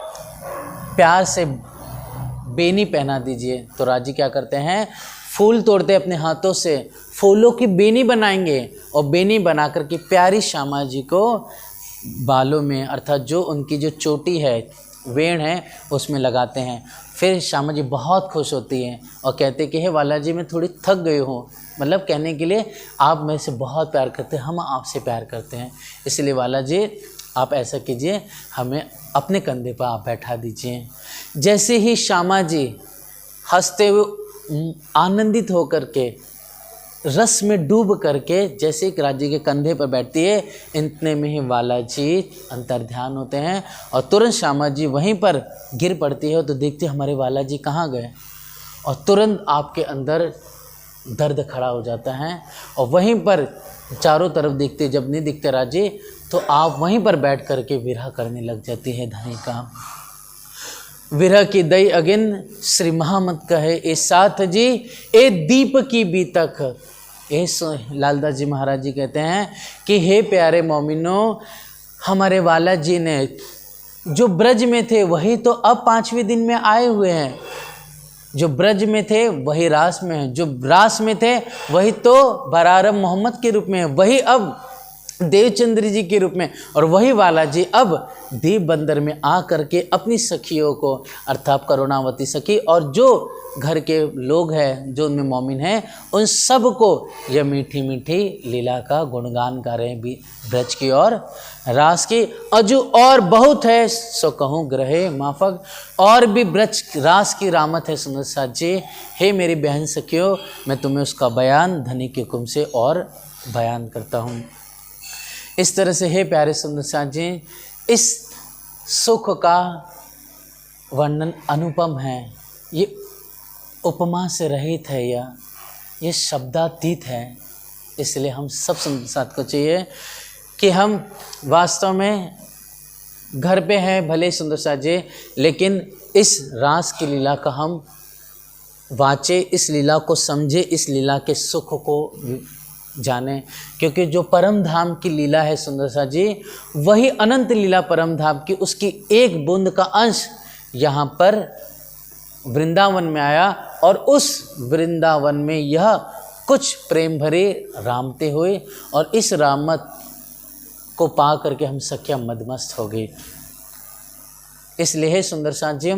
Speaker 1: प्यार से बेनी पहना दीजिए। तो राजी क्या करते हैं, फूल तोड़ते अपने हाथों से, फूलों की बेनी बनाएंगे और बेनी बना कर के प्यारी श्यामा जी को बालों में अर्थात जो उनकी जो चोटी है वेण है उसमें लगाते हैं। फिर श्यामा जी बहुत खुश होती हैं और कहते कि हे वाला जी मैं थोड़ी थक गई हूँ, मतलब कहने के लिए आप मेरे से बहुत प्यार करते हैं, हम आपसे प्यार करते हैं, इसलिए वाला जी आप ऐसा कीजिए हमें अपने कंधे पर आप बैठा दीजिए। जैसे ही श्यामा जी हंसते हुए आनंदित होकर के रस में डूब करके जैसे एक राज्य के कंधे पर बैठती है, इतने में ही वाला जी अंतर्ध्यान होते हैं और तुरंत श्यामा जी वहीं पर गिर पड़ती है। तो देखते हमारे वाला जी कहाँ गए और तुरंत आपके अंदर दर्द खड़ा हो जाता है और वहीं पर चारों तरफ देखते, जब नहीं दिखते राजी तो आप वहीं पर बैठ करके विरह करने लग जाती है धनी का। विरह की दई अगिन श्री महामत कहे ए साथ जी ए दीप की बीतक। लालदास जी महाराज जी कहते हैं कि हे प्यारे मोमिनो, हमारे वाला जी ने जो ब्रज में थे वही तो अब 5वें दिन में आए हुए हैं, जो ब्रज में थे वही रास में है, जो रास में थे वही तो बरारम मोहम्मद के रूप में है, वही अब देवचंद्र जी के रूप में, और वही वाला जी अब दीप बंदर में आ करके अपनी सखियों को अर्थात करुणावती सखी और जो घर के लोग हैं जो उनमें मौमिन हैं उन सब को यह मीठी मीठी लीला का गुणगान कर रहे हैं भी ब्रज की और रास की। अजू और बहुत है सो कहूँ ग्रहे माफक, और भी ब्रज रास की रामत है सुंदर साथ जी। हे मेरी बहन सखियों, मैं तुम्हें उसका बयान धनी के हुक्म से और बयान करता हूँ। इस तरह से हे प्यारे सुंदर साथ जी, इस सुख का वर्णन अनुपम है, ये उपमा से रहित है, ये शब्दातीत है। इसलिए हम सब सुंदर साथ को चाहिए कि हम वास्तव में घर पे हैं भले सुंदर साथ जी, लेकिन इस रास की लीला का हम वाचे, इस लीला को समझे, इस लीला के सुख को जाने, क्योंकि जो परम धाम की लीला है सुंदर साथ जी वही अनंत लीला परम धाम की, उसकी एक बूंद का अंश यहाँ पर वृंदावन में आया और उस वृंदावन में यह कुछ प्रेम भरे रामते हुए और इस रामत को पा करके हम सख्या मदमस्त हो गए। इसलिए सुंदर साथ जी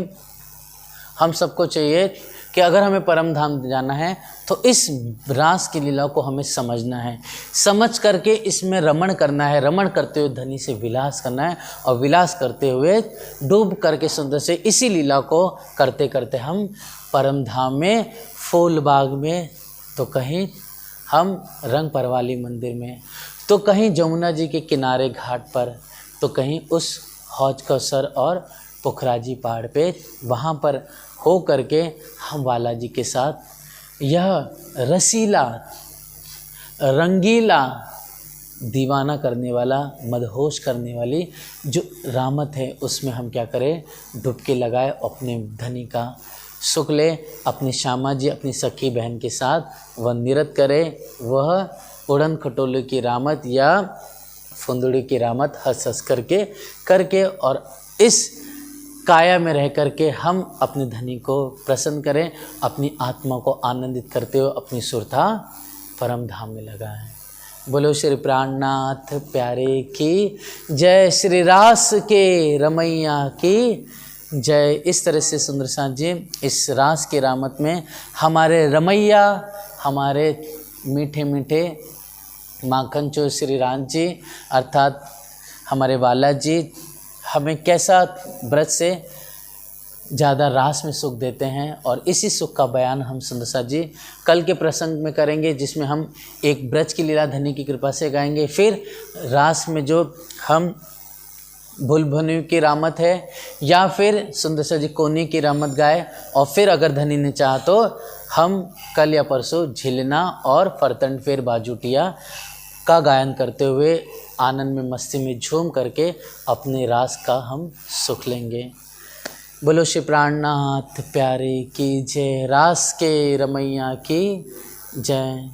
Speaker 1: हम सबको चाहिए कि अगर हमें परम धाम जाना है तो इस रास की लीला को हमें समझना है, समझ करके इसमें रमण करना है, रमण करते हुए धनी से विलास करना है और विलास करते हुए डूब करके सुंदर से इसी लीला को करते करते हम परम धाम में, फूल बाग में, तो कहीं हम रंग परवाली मंदिर में, तो कहीं जमुना जी के किनारे घाट पर, तो कहीं उस हौज कौसर और पुखराजी पहाड़ पे, वहाँ पर हो करके हम वाला जी के साथ यह रसीला, रंगीला, दीवाना करने वाला, मदहोश करने वाली जो रामत है उसमें हम क्या करें, डुबकी लगाए, अपने धनी का सुख ले, अपनी श्यामा जी अपनी सखी बहन के साथ वह नृत्य करे, वह उड़न खटोले की रामत या फुंदड़ी की रामत हंस हंस करके और इस काया में रह करके हम अपने धनी को प्रसन्न करें, अपनी आत्मा को आनंदित करते हुए अपनी सुरता परम धाम में लगाएं। बोलो श्री प्राणनाथ प्यारे की जय, श्री रास के रमैया की जय। इस तरह से सुंदर साथ जी इस रास के रामत में हमारे रमैया, हमारे मीठे मीठे माखन चोर श्री राम जी अर्थात हमारे बाला जी हमें कैसा ब्रज से ज़्यादा रास में सुख देते हैं, और इसी सुख का बयान हम सुंदर साथ जी कल के प्रसंग में करेंगे, जिसमें हम एक ब्रज की लीला धनी की कृपा से गाएंगे। फिर रास में जो हम भूलभुनु की रामत है या फिर सुंदर साथ जी कोनी की रामत गाए, और फिर अगर धनी ने चाहा तो हम कल या परसों झिलना और फरतंड फेर बाजूटिया का गायन करते हुए आनंद में मस्ती में झूम करके अपने रास का हम सुख लेंगे। बोलो श्री प्राणनाथ प्यारे की जय, रास के रमैया की जय।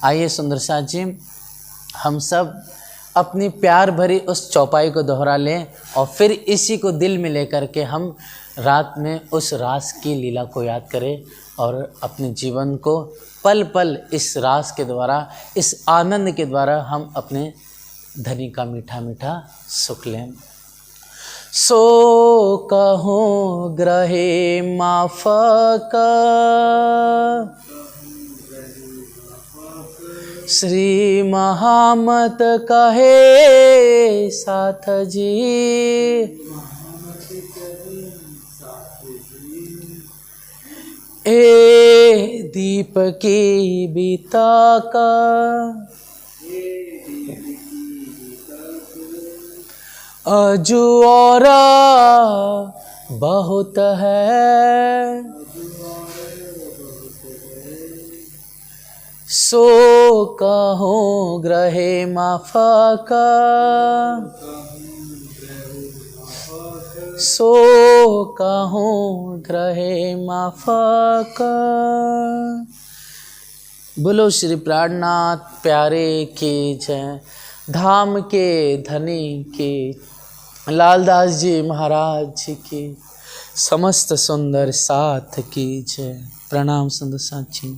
Speaker 1: आइए सुंदर साथ जी हम सब अपनी प्यार भरी उस चौपाई को दोहरा लें, और फिर इसी को दिल में लेकर के हम रात में उस रास की लीला को याद करें और अपने जीवन को पल पल इस रास के द्वारा, इस आनंद के द्वारा हम अपने धनी का मीठा मीठा सुख लें। सो कहो ग्रहे माफक श्री महामत कहे साथ जी, ए दीप की बीतक अजू और बहुत है, सो कहो ग्रहे माफक सो कहो ग्रहे माफक। बोलो श्री प्राणनाथ प्यारे की जय, धाम के धनी की लालदास जी महाराज जी की समस्त सुंदर साथ की जय। प्रणाम सुंदर साथ जी।